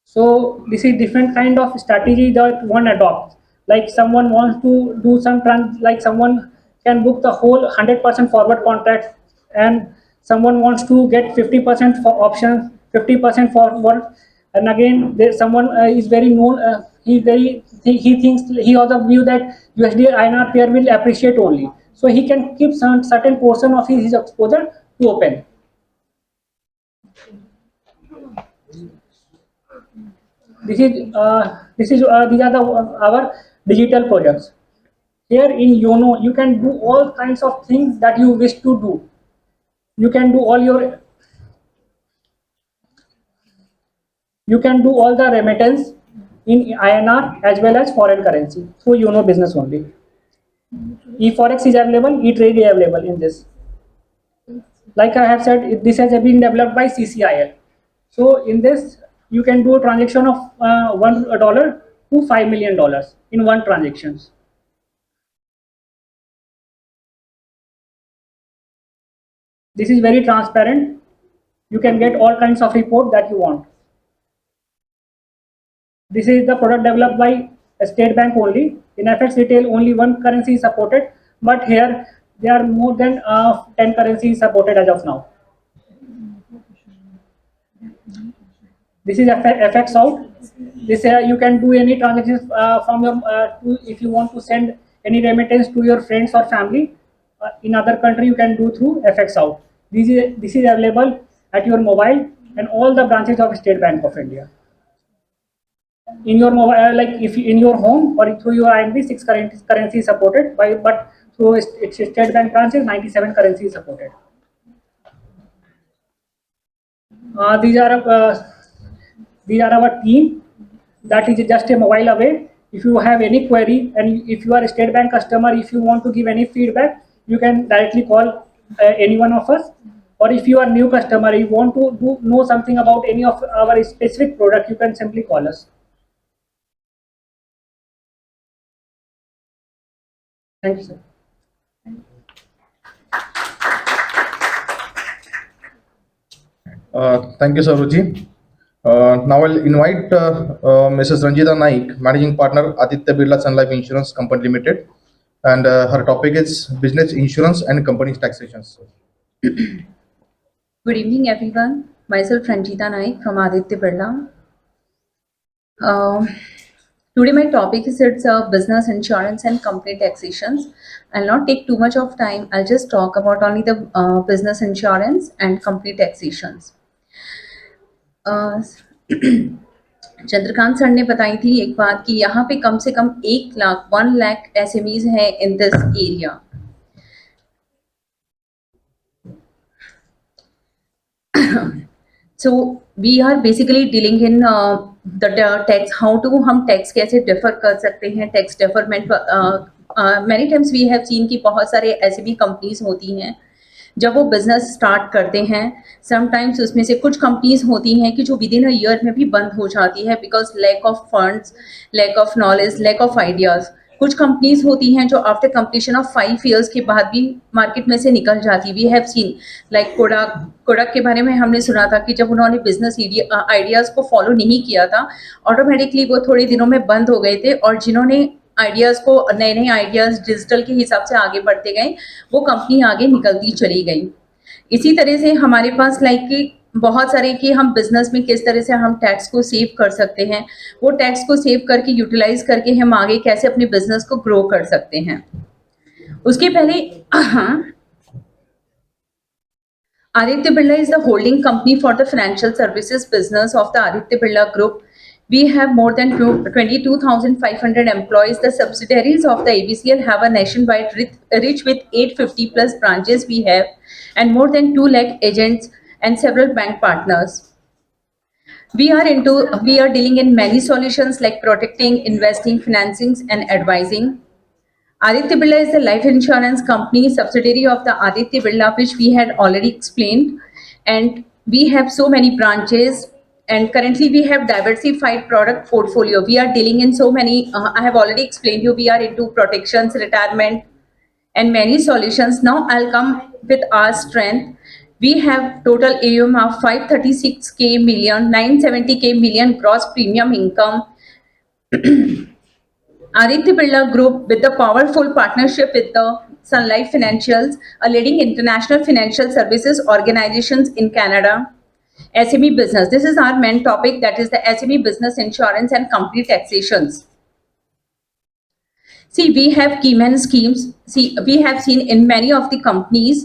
So this is different kind of strategy that one adopts. Like someone wants to do some like someone can book the whole 100% forward contract, and someone wants to get 50% for options, 50% forward. And again, there someone is very known. He thinks he has a view that USD INR pair will appreciate only. So he can keep some certain portion of his exposure to open. These are our digital projects. Here in Yono, you can do all kinds of things that you wish to do. You can do all the remittance in INR as well as foreign currency through Yono business only. eForex is available, eTrade is available in this. Like I have said, this has been developed by CCIL. So in this, you can do a transaction of $1 to $5 million in one transactions. This is very transparent. You can get all kinds of report that you want. This is the product developed by State Bank only. In FX retail, only one currency is supported, but here there are more than 10 currencies supported as of now. This is FX out. This you can do any transactions from your if you want to send any remittance to your friends or family in other country, you can do through FX out. This is available at your mobile and all the branches of State Bank of India. In your mobile, like if in your home or through your IMD, 6 currencies supported by, but through its State Bank branches, 97 currencies supported. These are our team that is just a mobile away. If you have any query and if you are a State Bank customer, if you want to give any feedback, you can directly call any one of us. Or if you are new customer, you want to know something about any of our specific product, you can simply call us. Thank you, sir. Thank you, Saruji. Now I'll invite Mrs. Ranjita Naik, Managing Partner, Aditya Birla Sun Life Insurance Company Limited, and her topic is business insurance and company taxations. Good evening, everyone. Myself Ranjita Naik from Aditya Birla. Today my topic is business insurance and company taxations. I'll not take too much of time. I'll just talk about only the business insurance and company taxations. Chandrakant sir ने बताई थी एक बात कि यहाँ पे कम से कम 1 lakh SMEs हैं in this area. So we are basically dealing in the tax, how to हम tax कैसे defer कर सकते हैं, tax deferment. Many times we have seen कि बहुत सारे ऐसे भी companies होती हैं जब वो बिजनेस स्टार्ट करते हैं, समटाइम्स उसमें से कुछ कंपनीज होती हैं कि जो विद इन अ ईयर में भी बंद हो जाती है because lack of funds, lack of knowledge, lack of ideas. कुछ कंपनीज होती हैं जो आफ्टर कंप्लीशन ऑफ 5 years के बाद भी मार्केट में से निकल जाती. We have seen like Kodak के बारे में हमने सुना था कि जब उन्होंने बिजनेस आइडियाज़ को फॉलो नहीं किया था, ऑटोमेटिकली वो थोड़े दिनों में बंद हो गए थे, और जिन्होंने आइडियाज़ को, नए नए आइडियाज़ डिजिटल के हिसाब से आगे बढ़ते गए, वो कंपनी आगे निकलती चली गई. इसी तरह से हमारे पास लाइक कि बहुत सारे कि हम बिजनेस में किस तरह से हम टैक्स को सेव कर सकते हैं, वो टैक्स को सेव करके यूटिलाइज करके हम आगे कैसे अपने बिजनेस को ग्रो कर सकते हैं. उसके पहले Aditya Birla is the holding company for the financial services business of the Aditya Birla Group. We have more than 22,500 employees. The subsidiaries of the ABCL have a nationwide reach with 850 plus branches we have, and more than 2 lakh agents and several bank partners. We are dealing in many solutions like protecting, investing, financing and advising. Aditya Birla is the life insurance company subsidiary of the Aditya Birla, which we had already explained, and we have so many branches. And currently we have diversified product portfolio. We are dealing in so many, I have already explained you, we are into protections, retirement and many solutions. Now I'll come with our strength. We have total AUM of 536K million, 970K million gross premium income. Aditya Birla Group, with the powerful partnership with the Sun Life Financials, a leading international financial services organizations in Canada. SME business. This is our main topic, that is the SME business insurance and company taxations. See, we have key man schemes. See, we have seen in many of the companies,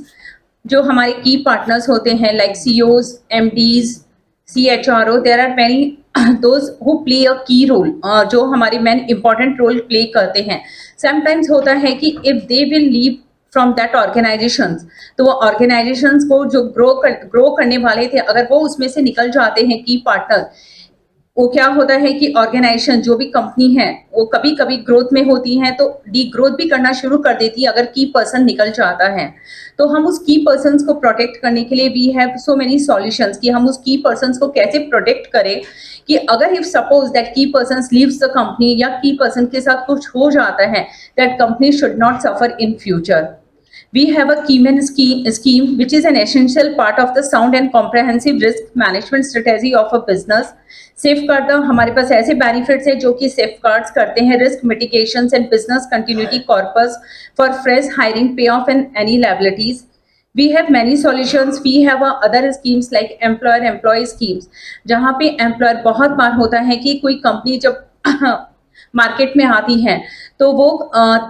जो हमारे key partners होते हैं like CEOs, MDs, CHRO, there are many those who play a key role, जो हमारे main important role play करते हैं. Sometimes होता है कि if they will leave from that organizations, तो वो organizations को जो grow करने वाले थे, अगर वो उसमें से निकल जाते हैं key partner, वो क्या होता है कि ऑर्गेनाइजेशन जो भी कंपनी है वो कभी कभी ग्रोथ में होती है तो डी ग्रोथ भी करना शुरू कर देती है अगर की पर्सन निकल जाता है. तो हम उस की पर्सन्स को प्रोटेक्ट करने के लिए we have so many solutions कि हम उस की पर्सन्स को कैसे प्रोटेक्ट करें कि अगर इफ सपोज दैट की पर्सन्स लीव्स द कंपनी या की पर्सन के साथ कुछ हो जाता है, that company should not suffer in future. We have a Keyman scheme which is an essential part of the sound and comprehensive risk management strategy of a business. Safeguard हमारे पास ऐसे बेनिफिट्स हैं जो कि सेफगार्ड्स करते हैं risk mitigations and business continuity corpus for fresh hiring pay off and any liabilities. We have many solutions. We have other schemes like employer employee schemes, जहाँ पे employer बहुत बार होता है कि कोई कंपनी जब मार्केट में आती है तो वो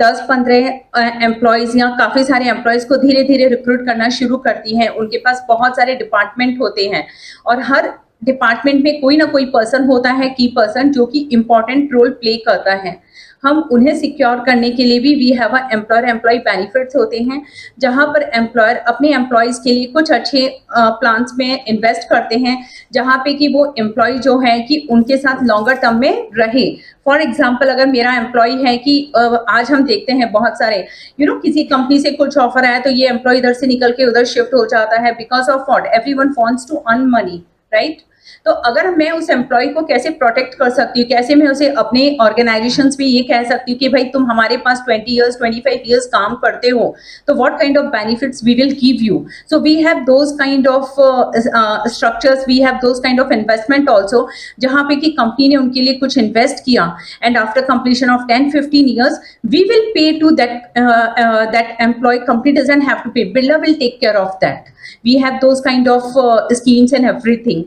10-15 एम्प्लॉयज़ या काफ़ी सारे एम्प्लॉयज़ को धीरे धीरे रिक्रूट करना शुरू करती हैं. उनके पास बहुत सारे डिपार्टमेंट होते हैं और हर डिपार्टमेंट में कोई ना कोई पर्सन होता है की पर्सन जो कि इम्पॉर्टेंट रोल प्ले करता है. हम उन्हें सिक्योर करने के लिए भी we have employer employ benefits होते हैं जहां पर एम्प्लॉयर अपने एम्प्लॉयज़ के लिए कुछ अच्छे प्लान्स में इन्वेस्ट करते हैं जहां पे कि वो एम्प्लॉय जो है कि उनके साथ लॉन्गर टर्म में रहे. फॉर एग्जाम्पल अगर मेरा एम्प्लॉय है कि आज हम देखते हैं बहुत सारे किसी कंपनी से कुछ ऑफर आया तो ये एम्प्लॉय इधर से निकल के उधर शिफ्ट हो जाता है because of what everyone wants to earn money, right. तो अगर मैं उस एम्प्लॉय को कैसे प्रोटेक्ट कर सकती हूँ, कैसे मैं उसे अपने ऑर्गेनाइजेशंस में ये कह सकती हूँ कि भाई तुम हमारे पास 20 इयर्स 25 इयर्स काम करते हो तो what kind of benefits we will give you. So we have those kind of structures, we have those kind of investment also जहाँ पे कि कंपनी ने उनके लिए कुछ इन्वेस्ट किया and after completion of 10-15 years we will pay to that employ. Company doesn't have to pay, builder will take care of that. We have those kind of schemes and everything.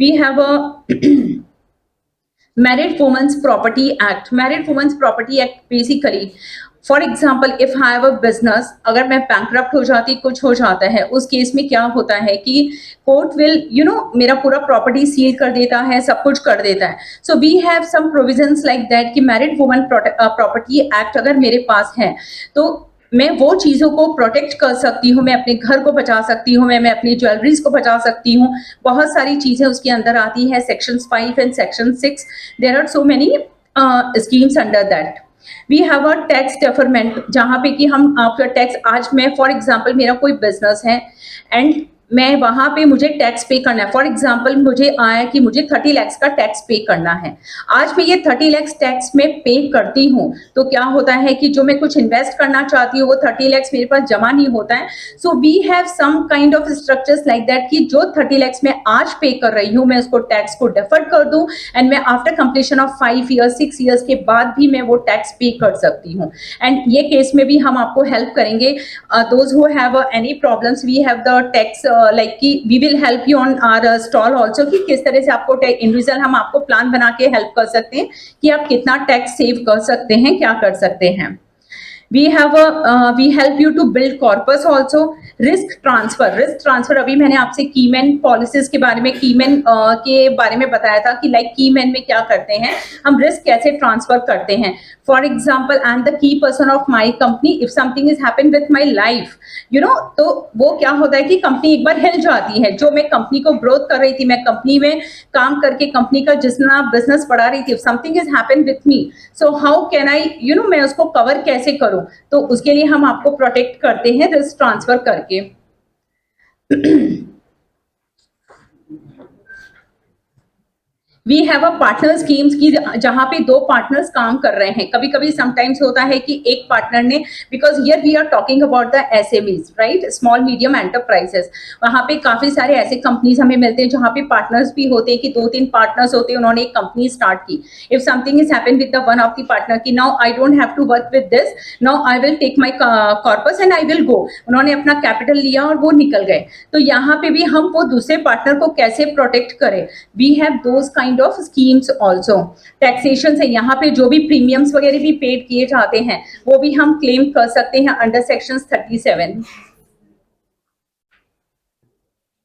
We have a Married Women's Property Act. Married Women's Property Act basically, for example if I have a business, अगर मैं bankrupt हो जाती, कुछ हो जाता है, उस case में क्या होता है कि कोर्ट विल मेरा पूरा प्रॉपर्टी सील कर देता है, सब कुछ कर देता है. So we have some provisions like that कि मैरिड वुमन प्रॉपर्टी एक्ट अगर मेरे पास है तो मैं वो चीज़ों को प्रोटेक्ट कर सकती हूँ, मैं अपने घर को बचा सकती हूँ, मैं अपनी ज्वेलरीज को बचा सकती हूँ. बहुत सारी चीज़ें उसके अंदर आती है. Section 5 and section 6, there are so many schemes under that. We have a tax deferment जहाँ पे कि हम आपका टैक्स, आज मैं फॉर एग्जांपल मेरा कोई बिजनेस है एंड मैं वहाँ पे मुझे टैक्स पे करना है. फॉर एग्जांपल मुझे आया कि मुझे 30 लाख का टैक्स पे करना है. आज मैं ये 30 लाख टैक्स में पे करती हूँ तो क्या होता है कि जो मैं कुछ इन्वेस्ट करना चाहती हूँ वो 30 लाख मेरे पास जमा नहीं होता है. So we have some kind of structures like that कि जो 30 लाख मैं आज पे कर रही हूँ मैं उसको टैक्स को डेफर कर दूँ एंड मैं after completion of 5 years 6 years के बाद भी मैं वो टैक्स पे कर सकती हूँ. एंड ये केस में भी हम आपको हेल्प करेंगे. Those who have any problems, we have the tax like कि we will help you on our stall also कि किस तरह से आपको इंडिविजुअल हम आपको प्लान बना के हेल्प कर सकते हैं कि आप कितना टैक्स सेव कर सकते हैं, क्या कर सकते हैं. we help you to build corpus also. Risk transfer अभी मैंने आपसे कीमैन पॉलिसीज के बारे में, कीमैन के बारे में बताया था कि लाइक कीमैन में क्या करते हैं हम, रिस्क कैसे ट्रांसफर करते हैं. For example I am the key person of my company, if something is happen with my life तो वो क्या होता है कि कंपनी एक बार हिल जाती है. जो मैं कंपनी को ग्रोथ कर रही थी, मैं कंपनी में काम करके कंपनी का जितना बिजनेस बढ़ा रही थी, if something is happen with me so how can I मैं उसको कवर कैसे करूं. तो उसके लिए हम आपको प्रोटेक्ट करते हैं रिस्क ट्रांसफर करके. We have a partner schemes की जहां पे 2 पार्टनर्स काम कर रहे हैं. कभी कभी समटाइम्स होता है कि एक पार्टनर ने, because here we are talking about the SMEs, right, small medium enterprises. वहां पे काफी सारे ऐसे कंपनीज हमें मिलते हैं जहां पे पार्टनर्स भी होते हैं कि 2-3 पार्टनर्स होते हैं, उन्होंने एक कंपनी स्टार्ट की. If something is happen with the one of the partner की now I don't have to work with this, now I will take my corpus and I will go. उन्होंने अपना capital लिया और वो निकल गए. तो यहाँ पे भी हम वो दूसरे पार्टनर को कैसे प्रोटेक्ट करें. We have those kind of schemes also. Taxation से यहाँ पे जो भी प्रीमियम्स वगैरह भी पेड किए जाते हैं वो भी हम क्लेम कर सकते हैं under section 37.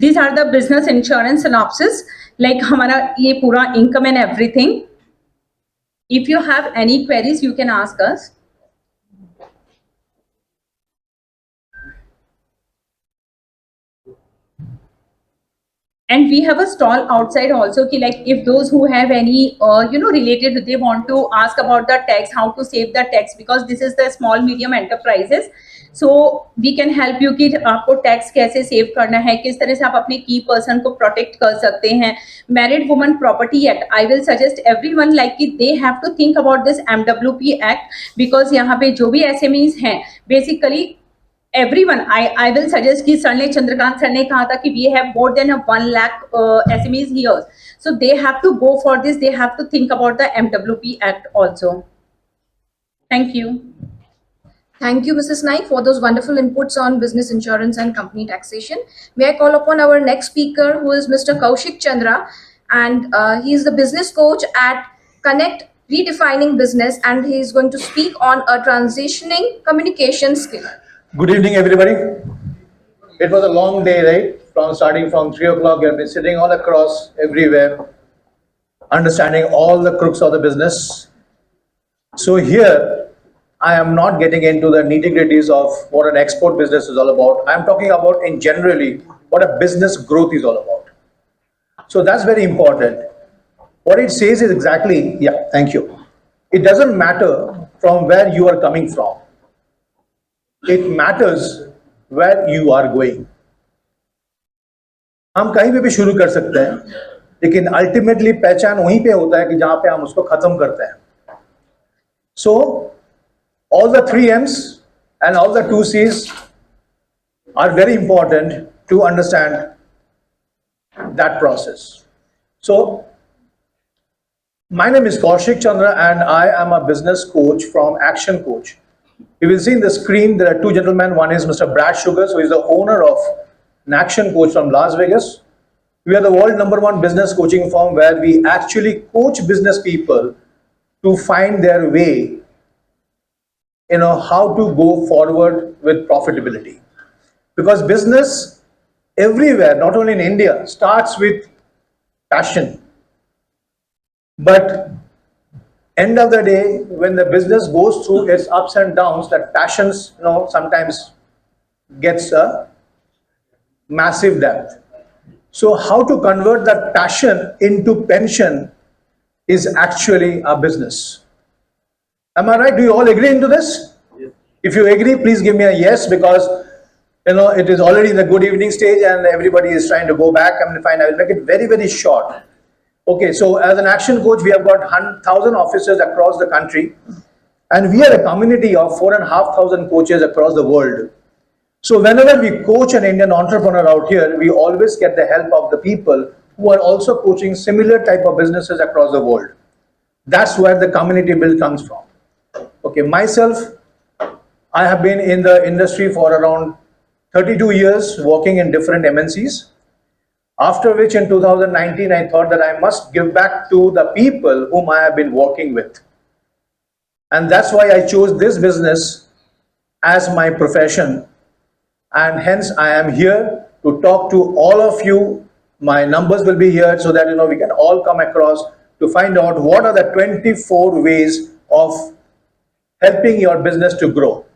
These are the business insurance synopsis, like हमारा ये पूरा income and everything. If you have any queries, you can ask us. And we have a stall outside also ki like if those who have any related, they want to ask about the tax, how to save the tax, because this is the small medium enterprises. So we can help you कि आपको tax कैसे save करना है, किस तरह से आप अपने की पर्सन को प्रोटेक्ट कर सकते हैं. Married woman property act, I will suggest everyone like कि they have to think about this MWP act, because यहाँ पे जो भी SMEs हैं basically everyone, I will suggest कि sir ने चंद्रकांत sir ने कहा था कि we have more than 1 lakh SMEs here, so they have to go for this. They have to think about the MWP Act also. Thank you. Thank you, Mrs. Naik, for those wonderful inputs on business insurance and company taxation. May I call upon our next speaker, who is Mr. Kaushik Chandra, and he is the business coach at Connect Redefining Business, and he is going to speak on a transitioning communication skill. Good evening, everybody. It was a long day, right? Starting from 3 o'clock, I've been sitting all across everywhere, understanding all the crooks of the business. So here, I am not getting into the nitty-gritties of what an export business is all about. I am talking about in generally what a business growth is all about. So that's very important. What it says is exactly, yeah, thank you. It doesn't matter from where you are coming from. It matters where you are going. हम कहीं पे भी शुरू कर सकते हैं, लेकिन ultimately पहचान वहीं पे होता है कि जहां पे हम उसको खत्म करते हैं. So all the 3 M's and all the 2 C's are very important to understand that process. So my name is Kaushik Chandra and I am a business coach from Action Coach. You will see in the screen there are 2 gentlemen. One is Mr. Brad Sugars, who is the owner of an Action Coach from Las Vegas. We are the world #1 business coaching firm where we actually coach business people to find their way, how to go forward with profitability. Because business everywhere, not only in India, starts with passion. But end of the day, when the business goes through its ups and downs, that passions, sometimes gets a massive depth. So how to convert that passion into pension is actually a business. Am I right? Do you all agree into this? Yes. If you agree, please give me a yes, because it is already the good evening stage and everybody is trying to go back. I'm fine. I will make it very, very short. Okay, so as an Action Coach, we have got 1,000 offices across the country, and we are a community of 4,500 coaches across the world. So whenever we coach an Indian entrepreneur out here, we always get the help of the people who are also coaching similar type of businesses across the world. That's where the community build comes from. Okay, myself, I have been in the industry for around 32 years, working in different MNCs. After which in 2019, I thought that I must give back to the people whom I have been working with. And that's why I chose this business as my profession. And hence I am here to talk to all of you. My numbers will be here so that we can all come across to find out what are the 24 ways of helping your business to grow.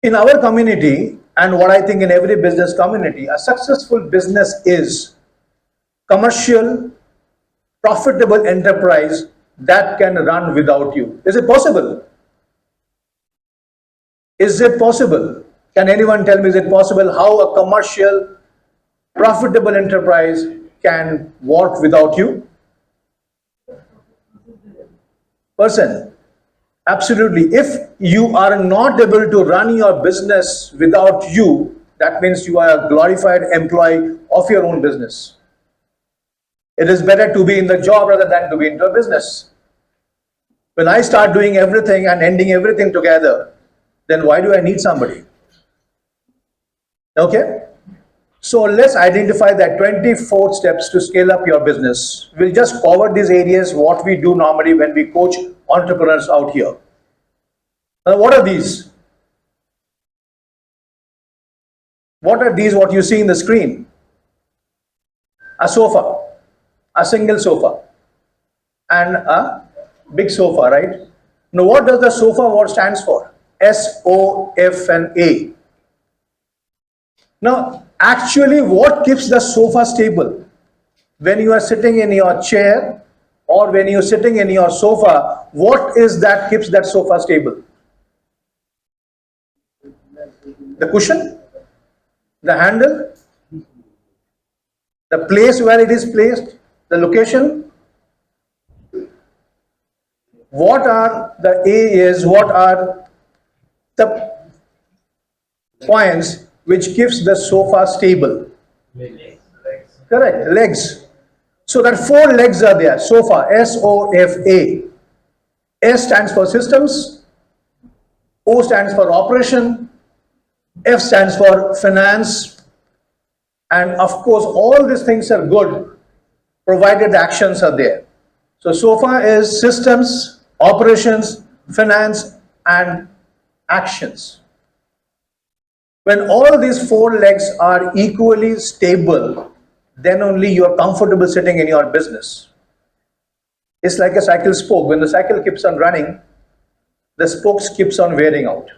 In our community, and what I think in every business community, a successful business is commercial, profitable enterprise that can run without you. Is it possible? Is it possible? Can anyone tell me, is it possible how a commercial, profitable enterprise can work without you? Person? Absolutely. If you are not able to run your business without you, that means you are a glorified employee of your own business. It is better to be in the job rather than to be into a business. When I start doing everything and ending everything together, then why do I need somebody? Okay? So let's identify that 24 steps to scale up your business. We'll just cover these areas, what we do normally when we coach entrepreneurs out here. Now, what are these? What are these, what you see in the screen? A sofa, a single sofa, and a big sofa, right? Now, what does the SOFA word stands for? SOFA. Now, actually, what keeps the sofa stable? When you are sitting in your chair or when you are sitting in your sofa, what is that keeps that sofa stable? The cushion? The handle? The place where it is placed? The location? What are the areas, what are the points which keeps the sofa stable. Correct, legs. So that four legs are there. SOFA, S-O-F-A. S stands for systems, O stands for operation, F stands for finance, and of course all these things are good provided the actions are there. So SOFA is systems, operations, finance, and actions. When all these four legs are equally stable, then only you are comfortable sitting in your business. It's like a cycle spoke. When the cycle keeps on running, the spokes keeps on wearing out.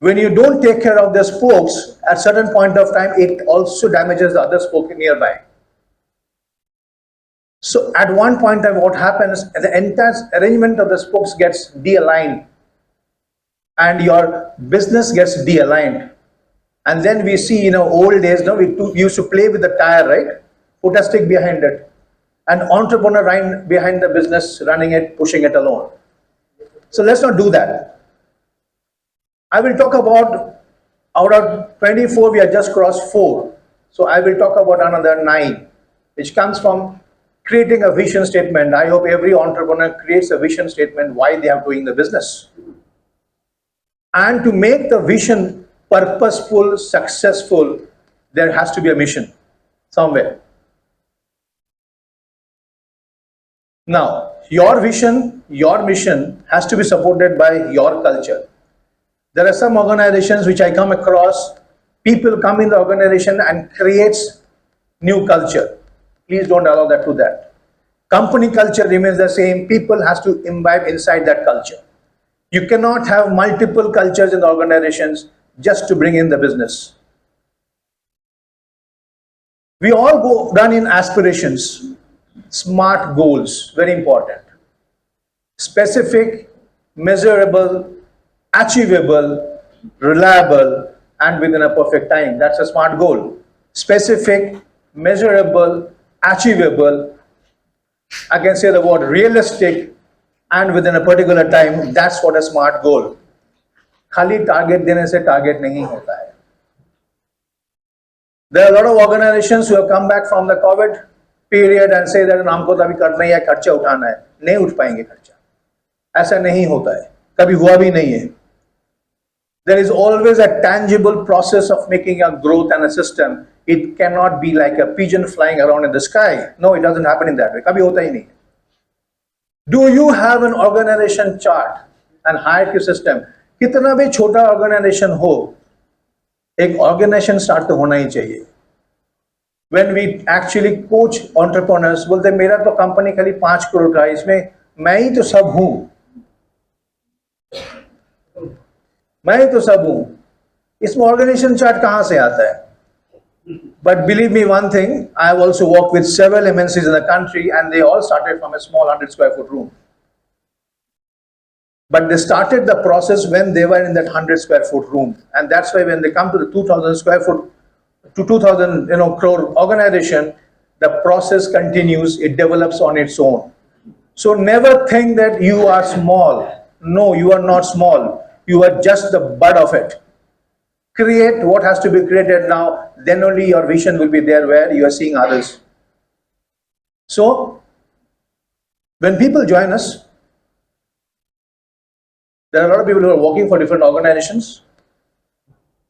When you don't take care of the spokes, at certain point of time, it also damages the other spoke nearby. So at one point of what happens, the entire arrangement of the spokes gets de-aligned and your business gets de-aligned. And then we see, old days, we used to play with the tire, right? Put a stick behind it. An entrepreneur right behind the business, running it, pushing it alone. So let's not do that. I will talk about, out of 24, we have just crossed 4. So I will talk about another 9, which comes from creating a vision statement. I hope every entrepreneur creates a vision statement why they are doing the business. And to make the vision purposeful, successful, there has to be a mission somewhere. Now, your vision, your mission has to be supported by your culture. There are some organizations which I come across, people come in the organization and creates new culture. Please don't allow that to that. Company culture remains the same, people has to imbibe inside that culture. You cannot have multiple cultures in the organizations just to bring in the business. We all run in aspirations, smart goals, very important. Specific, measurable, achievable, reliable, and within a perfect time. That's a smart goal. Specific, measurable, achievable, I can say the word realistic, and within a particular time. That's what a smart goal. खाली target देने से target नहीं होता है. There are a lot of organizations who have come back from the COVID period and say that हमको तो अभी करना ही है, खर्चा उठाना है. नहीं उठ पाएंगे खर्चा. ऐसा नहीं होता है. कभी हुआ भी नहीं है. There is always a tangible process of making a growth and a system. It cannot be like a pigeon flying around in the sky. No, it doesn't happen in that way. कभी होता ही नहीं. Do you have an organization chart and hierarchy system? कितना भी छोटा organization हो, एक organization start तो होना ही चाहिए. When we actually coach entrepreneurs, बोलते मेरा तो कंपनी खाली 5 करोड़ का है, इसमें मैं ही तो सब हूं. मैं ही तो सब हूं. इसमें organization chart कहां से आता है? But believe me one thing, I have also worked with several MNCs in the country and they all started from a small 100 square foot room. But they started the process when they were in that 100 square foot room. And that's why when they come to the 2000 square foot to 2000 crore organization, the process continues, it develops on its own. So never think that you are small. No, you are not small. You are just the bud of it. Create what has to be created now, then only your vision will be there where you are seeing others. So, when people join us, there are a lot of people who are working for different organizations.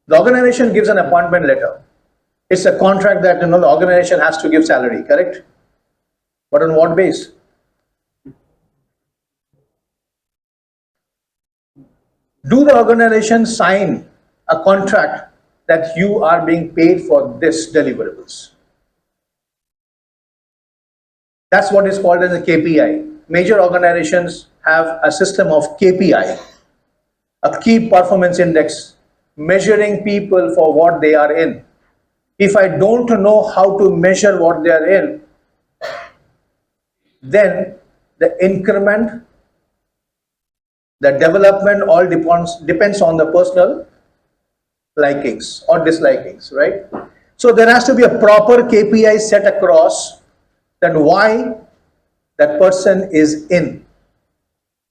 The organization gives an appointment letter. It's a contract that the organization has to give salary, correct? But on what base? Do the organization sign a contract that you are being paid for this deliverables? That's what is called as a KPI. Major organizations have a system of KPI, a key performance index, measuring people for what they are in. If I don't know how to measure what they are in, then the increment, the development all depends on the personal likings or dislikings, right? So there has to be a proper KPI set across that why that person is in.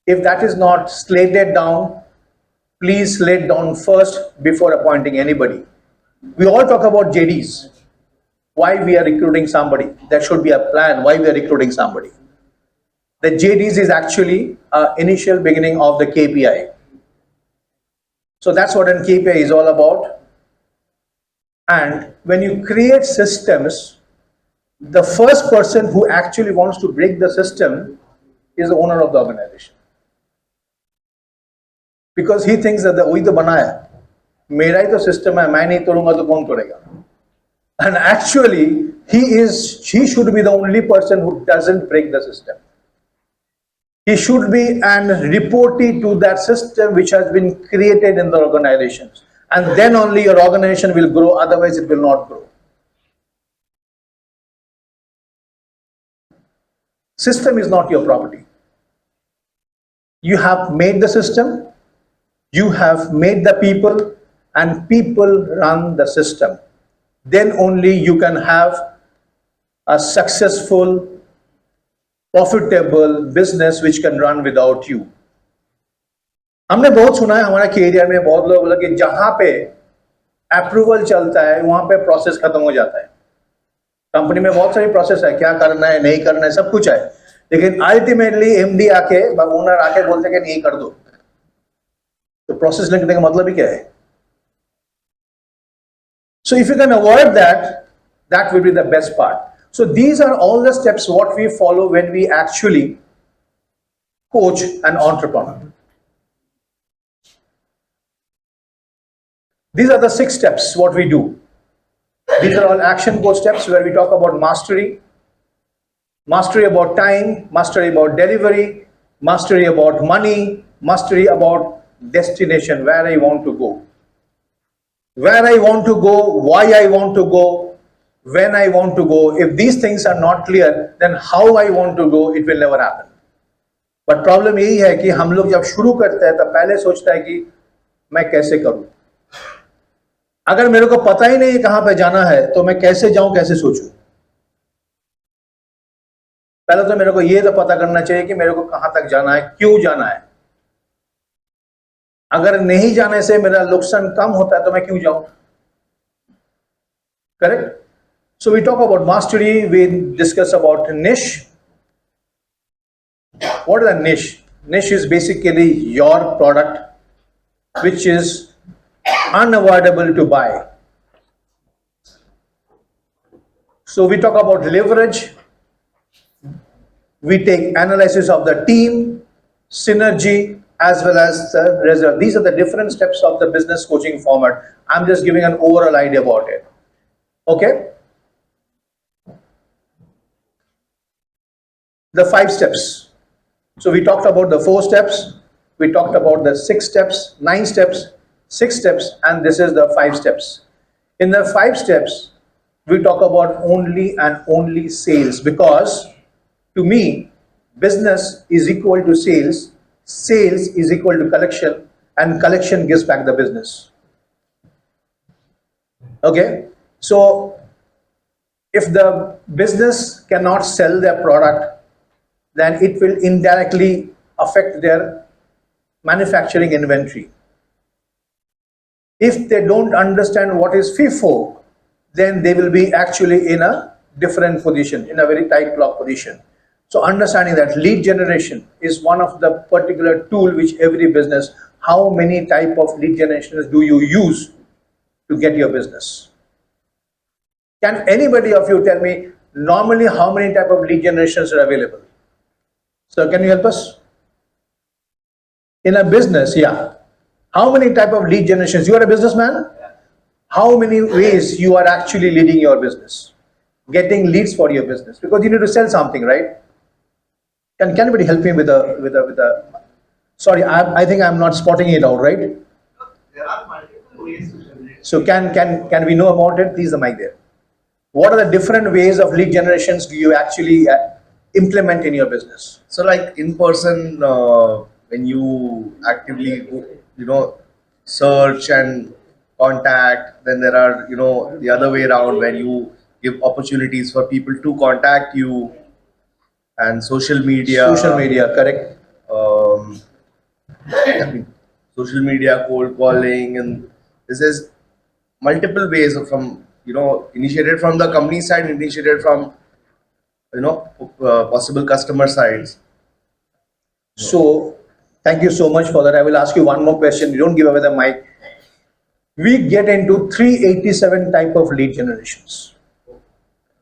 If that is not slated down, please lay it down first before appointing anybody. We all talk about JDs. Why we are recruiting somebody? There should be a plan why we are recruiting somebody. The JDs is actually initial beginning of the KPI. So that's what an KPI is all about. And when you create systems, the first person who actually wants to break the system is the owner of the organization. Because he thinks that वही तो बना है, मेरा ही तो system है, मैं नहीं तोड़ूंगा तो कौन तोड़ेगा? And actually, he should be the only person who doesn't break the system. He should be an reportee to that system which has been created in the organizations. And then only your organization will grow, otherwise it will not grow. System is not your property. You have made the system, you have made the people, and people run the system. Then only you can have a successful, profitable business which can run without you. हमने बहुत सुना है हमारे area में, बहुत लोग बोला कि जहां पे अप्रूवल चलता है वहां पे प्रोसेस खत्म हो जाता है. कंपनी में बहुत सारी प्रोसेस है, क्या करना है नहीं करना है सब कुछ है, लेकिन अल्टीमेटली एमडी आके ओनर आके बोलते कि नहीं कर दो, तो प्रोसेस लिखने का मतलब ही क्या है? So if you can avoid that, that will be the best part. So these are all the steps what we follow when we actually coach an entrepreneur. These are the 6 steps what we do. These are all action coach steps where we talk about mastery, mastery about time, mastery about delivery, mastery about money, mastery about destination, where I want to go. Where I want to go, why I want to go, when I want to go. If these things are not clear, then how I want to go, it will never happen. But problem यही है कि हम लोग जब शुरू करते हैं तब पहले सोचता है कि मैं कैसे करूं. अगर मेरे को पता ही नहीं कहां पे जाना है तो मैं कैसे जाऊं, कैसे सोचूं? पहले तो मेरे को ये तो पता करना चाहिए कि मेरे को कहां तक जाना है, क्यों जाना है. अगर नहीं जाने से मेरा नुकसान कम होता है तो मैं क्यों जाऊं? Correct? So we talk about mastery, we discuss about niche. What is a niche? Niche is basically your product which is unavoidable to buy. So we talk about leverage, we take analysis of the team, synergy, as well as the result. These are the different steps of the business coaching format. I'm just giving an overall idea about it. Okay? The 5 steps. So we talked about the 4 steps, we talked about the 6 steps, 9 steps, 6 steps, and this is the 5 steps. In the 5 steps, we talk about only and only sales, because to me, business is equal to sales, sales is equal to collection, and collection gives back the business. Okay? So if the business cannot sell their product, then it will indirectly affect their manufacturing inventory. If they don't understand what is FIFO, then they will be actually in a different position, in a very tight block position. So understanding that lead generation is one of the particular tool which every business, how many type of lead generations do you use to get your business? Can anybody of you tell me normally how many type of lead generations are available? So can you help us? In a business, yeah. How many type of lead generations? You are a businessman? How many ways you are actually leading your business? Getting leads for your business, because you need to sell something, right? Can anybody help me with a sorry, I think I'm not spotting it out, right? There are multiple ways to generate. So can we know about it? Please the mic there. What are the different ways of lead generations do you actually implement in your business? So like in person, when you actively, search and contact, then there are, the other way around where you give opportunities for people to contact you, and social media. Social media, correct. So social media, cold calling, and this is multiple ways of from, initiated from the company side, initiated from, possible customer sides. So, thank you so much for that. I will ask you one more question. You don't give away the mic. We get into 387 type of lead generations.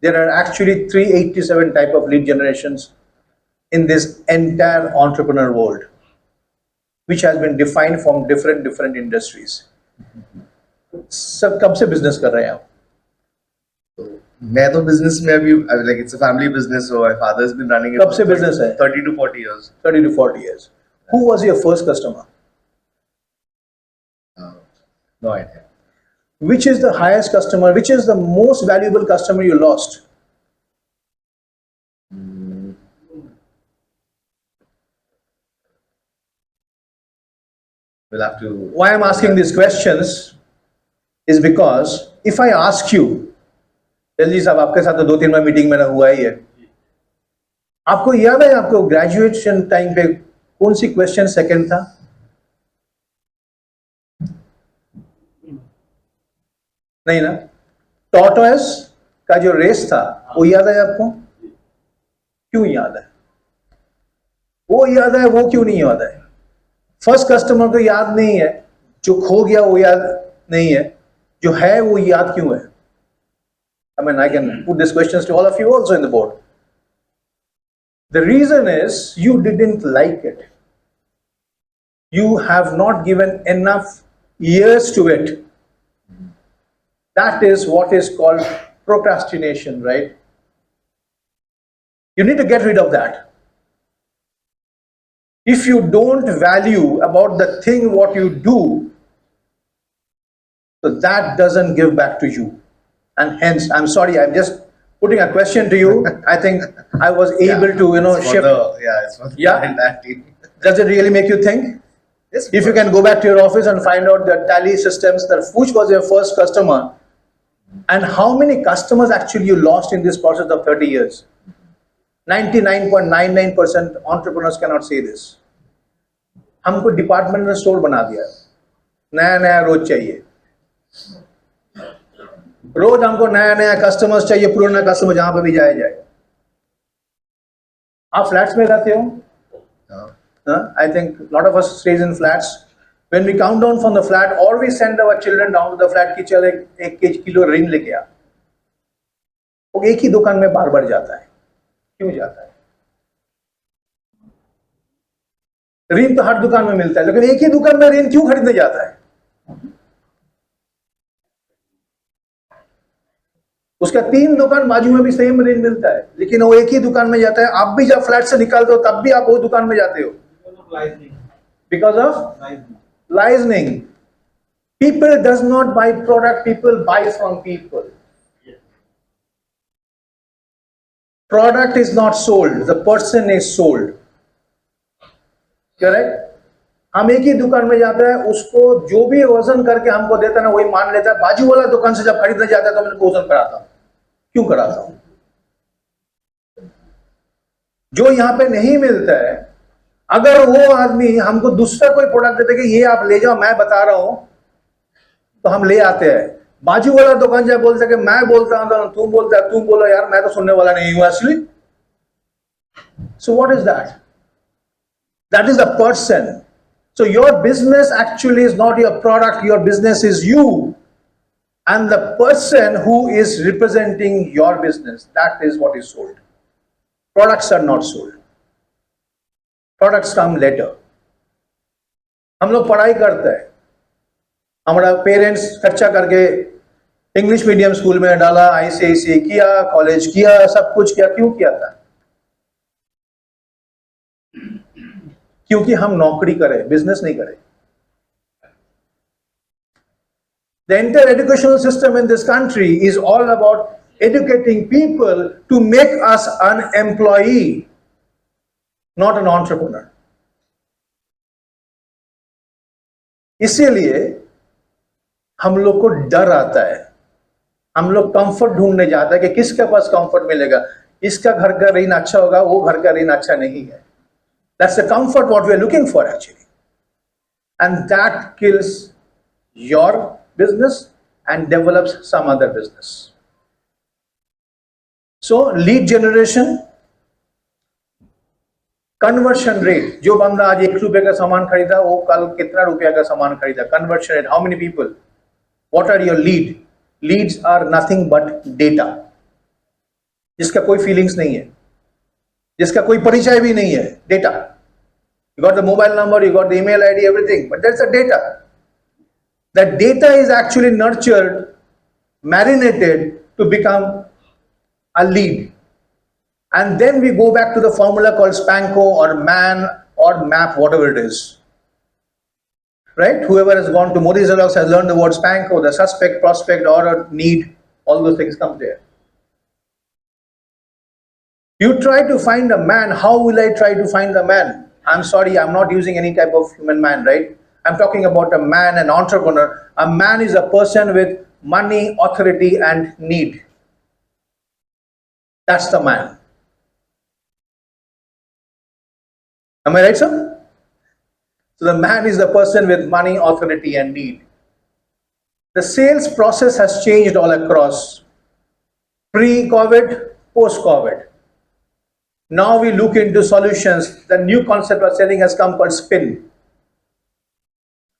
There are actually 387 type of lead generations in this entire entrepreneur world, which has been defined from different industries. सब कब से business कर रहे हैं आप? मैं तो business में अभी like it's a family business, so my father's been running it. कब से business है? 30 to 40 years. 30 to 40 years. Who was your first customer? No idea. Which is the highest customer? Which is the most valuable customer you lost? We'll have to. Why I'm asking these questions is because if I ask you, जल्दी साहब आपके साथ तो 2-3 बार meeting मेरा हुआ ही है, आपको याद है आपको ग्रेजुएशन टाइम पे कौन सी क्वेश्चन सेकंड था? नहीं ना? टॉर्टोइस का जो रेस था वो याद है आपको? क्यों याद है? वो याद है, वो क्यों नहीं याद है? फर्स्ट कस्टमर को याद नहीं है, जो खो गया वो याद नहीं है, जो है वो याद क्यों है? I mean, I can put these questions to all of you also in the board. The reason is you didn't like it. You have not given enough years to it. That is what is called procrastination, right? You need to get rid of that. If you don't value about the thing what you do, so that doesn't give back to you. And hence, I'm sorry, I'm just putting a question to you. I think I was able to, It's for shift. it's for the Yeah. entire team. Does it really make you think? Yes, If you can go back to your office and find out the tally systems, that which was your first customer, and how many customers actually you lost in this process of 30 years. 99.99% entrepreneurs cannot say this. हमको departmental store बना दिया, नया नया रोज चाहिए, रोज हमको नया नया customers चाहिए, पुराना कस्टमर जहां पे भी जाया जाए. आप फ्लैट्स में रहते हो? I think a lot of us stays in flats. When we come down from the flat, or we send our children down to the flat कि चल एक किलो रिन लेके आ. वो एक ही दुकान में बार बार जाता है. क्यों जाता है? रिन तो हर दुकान में मिलता है, लेकिन एक ही दुकान में रिन क्यों खरीदने जाता है? उसका 3 दुकान बाजू में भी सेम रिन मिलता है, लेकिन वो एक ही दुकान में जाता है. आप भी जब फ्लैट से निकलते हो तब भी आप वो दुकान में जाते हो. Because of licensing. People does not buy product, people buy from people. Product is not sold, the person is sold. Correct? हम एक ही दुकान में जाते हैं, उसको जो भी वजन करके हमको देता है ना वही मान लेता है. बाजू वाला दुकान से जब खरीदने जाता है तो मैं उनको वजन कराता हूं. क्यों कराता हूं? जो यहां पे नहीं मिलता है, अगर वो आदमी हमको दूसरा कोई प्रोडक्ट देते कि ये आप ले जाओ, मैं बता रहा हूं, तो हम ले आते हैं. बाजू वाला दुकान जब बोलता है कि मैं बोलता हूं तो तुम बोलता है, तुम बोलो यार मैं तो सुनने वाला नहीं हूं actually. So what is that? That is the person. So your business actually is not your product, your business is you. And the person who is representing your business, that is what is sold. Products are not sold. Products come later. हम लोग पढ़ाई करते हैं, हमारा parents खर्चा करके English medium school में डाला, ICICI किया, कॉलेज किया, सब कुछ किया. क्यों किया था? क्योंकि हम नौकरी करें, बिजनेस नहीं करें. The entire educational system in this country is all about educating people to make us an employee, not an entrepreneur. इसीलिए हम लोग को डर आता है, हम लोग कंफर्ट ढूंढने जाता है कि किसके पास कंफर्ट मिलेगा. इसका घर का ऋण अच्छा होगा, वो घर का ऋण अच्छा नहीं है. That's the comfort what we are looking for actually. and that kills your business and develops some other business. So lead generation, conversion rate, जो बंदा आज 1 रुपए का सामान खरीदा वो कल कितना रुपया का सामान खरीदा, conversion rate, how many people, what are your lead? Leads are nothing but data, जिसका कोई feelings नहीं है, जिसका कोई परिचय भी नहीं है, data. You got the mobile number, you got the email ID, everything, but that's the data. That data is actually nurtured, marinated to become a lead. And then we go back to the formula called Spanko or MAN or MAP, whatever it is. Right? Whoever has gone to Modi Xerox has learned the word Spanko, the suspect, prospect, order, need, all those things come there. You try to find a man, how will I try to find a man? I'm sorry, I'm not using any type of human man, right? I'm talking about a man, an entrepreneur. A man is a person with money, authority, and need. That's the man. Am I right, sir? So the man is the person with money, authority, and need. The sales process has changed all across. Pre-COVID, post-COVID. Now we look into solutions. The new concept of selling has come called spin.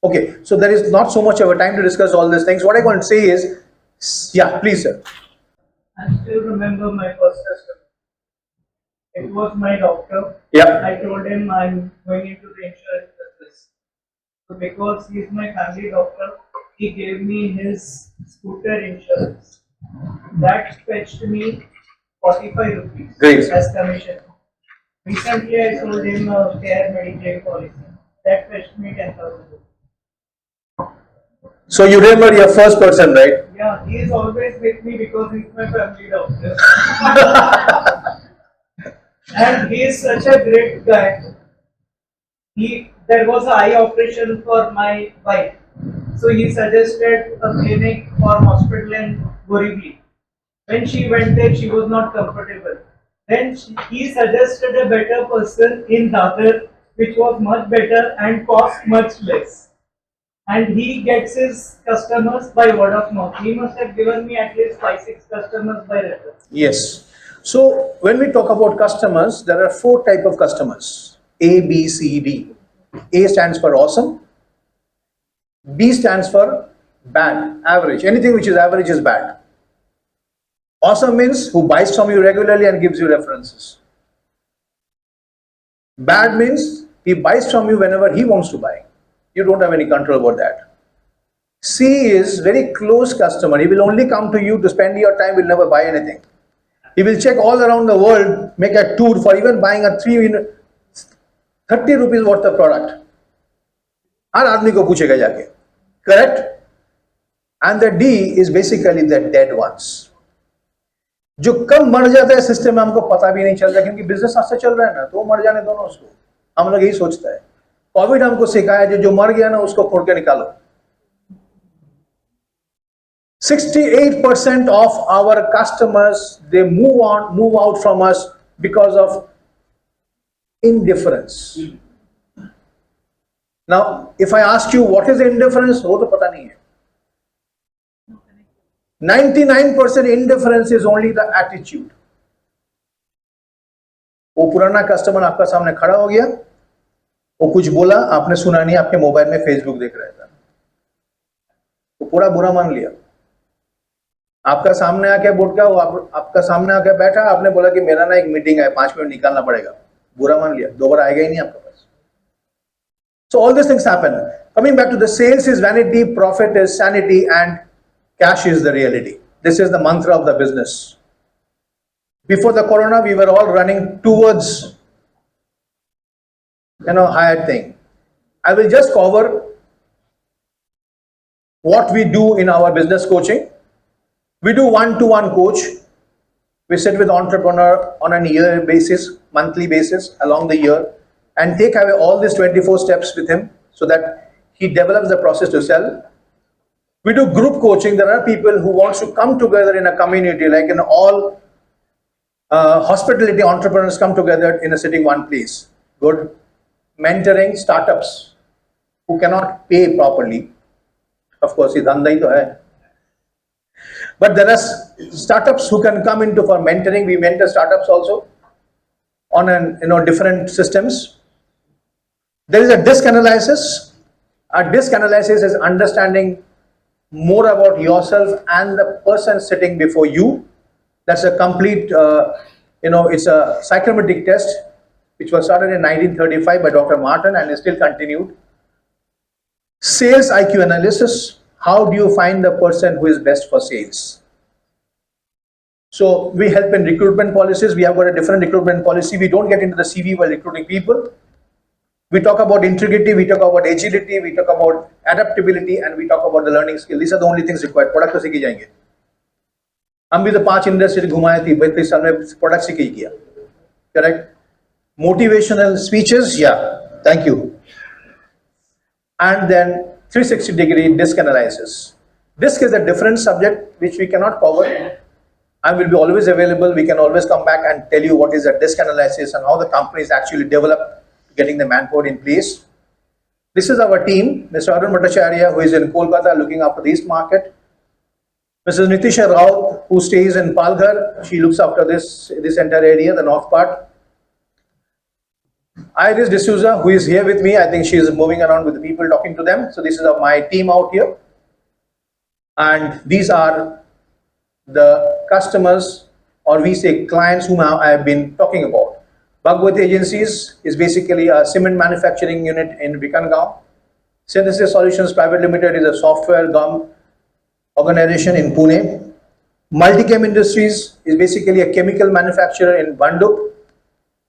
Okay, so there is not so much of a time to discuss all these things. What I want to say is, yeah, please, sir. I still remember my first customer. It was my doctor. Yeah. I told him I'm going into the insurance business. So because he's my family doctor, he gave me his scooter insurance. That fetched me 45 rupees Great. as commission. Recently I sold him a care Medicaid policy. That fetched me 10,000 rupees. So you remember your first person, right? Yeah, he is always with me because he's my family doctor. And he is such a great guy. There was an eye operation for my wife. So he suggested a clinic or hospital in Borivali. When she went there, she was not comfortable. Then he suggested a better person in Dadar, which was much better and cost much less. And he gets his customers by word of mouth. He must have given me at least 5-6 customers by reference. Yes. So when we talk about customers, there are 4 types of customers. A, B, C, D. A stands for awesome. B stands for bad, average. Anything which is average is bad. Awesome means who buys from you regularly and gives you references. Bad means he buys from you whenever he wants to buy. You don't have any control about that. C is very close customer. He will only come to you to spend your time, will never buy anything. He will check all around the world, make a tour for even buying a 30 rupees worth of product. हर आदमी को पूछेगा जाके. Correct? And the D is basically the dead ones. जो कब मर जाता है system में हमको पता भी नहीं चलता क्योंकि बिजनेस अच्छा चल रहा है ना तो मर जाने दो ना उसको. हम लोग यही सोचता है. कोविड हमको सिखाया जो मर गया ना उसको फोड़ के निकालो. 68% of our customers, they move out from us because of indifference. Now, if I ask you what is indifference, वो तो पता नहीं है. 99% indifference is only the attitude. वो पुराना कस्टमर आपका सामने खड़ा हो गया, वो कुछ बोला, आपने सुना नहीं, आपके मोबाइल में फेसबुक देख रहा था, वो पूरा बुरा मान लिया. आपका सामने आके बोट गया, वो आपका सामने आके बैठा, आपने बोला कि मेरा ना एक मीटिंग है, 5 मिनट निकालना पड़ेगा, बुरा मान लिया, दोबारा आएगा ही नहीं आपके पास. So all these things happen. Coming back to the sales is vanity, profit is sanity, and cash is the reality. This is the mantra of the business. Before the corona, we were all running towards, higher thing. I will just cover what we do in our business coaching. We do one-to-one coach. We sit with entrepreneur on a year basis, monthly basis, along the year, and take away all these 24 steps with him so that he develops the process to sell. We do group coaching. There are people who want to come together in a community, like in all hospitality entrepreneurs come together in a sitting one place. Good. Mentoring startups. who cannot pay properly. Of course, ये धंधा ही तो है. But there are startups who can come into for mentoring. We mentor startups also on different systems. There is a disk analysis. A disk analysis is understanding more about yourself and the person sitting before you. That's a complete, it's a psychometric test which was started in 1935 by Dr. Martin and is still continued. Sales IQ analysis. How do you find the person who is best for sales? So we help in recruitment policies. We have got a different recruitment policy. We don't get into the CV while recruiting people. We talk about integrity, we talk about agility, we talk about adaptability, and we talk about the learning skill. These are the only things required. Product तो सीखी जाएंगे. हम भी तो 5 industry घुमाए थी, 32 साल में प्रोडक्ट सीख ही किया. Correct? Motivational speeches, yeah. Thank you. And then 360-degree disk analysis. Disk is a different subject which we cannot cover. I will be always available. We can always come back and tell you what is a disk analysis and how the company is actually developed, getting the manpower in place. This is our team, Mr. Arun Bhattacharya, who is in Kolkata looking after the East market. Mrs. Nitisha Rao, who stays in Palghar, she looks after this entire area, the north part. Iris D'Souza, who is here with me, I think she is moving around with the people, talking to them. So this is my team out here. And these are the customers, or we say clients, whom I have been talking about. Bhagwati Agencies is basically a cement manufacturing unit in Vikangaon. Synthesis Solutions Private Limited is a software gum organization in Pune. Multichem Industries is basically a chemical manufacturer in Bandup.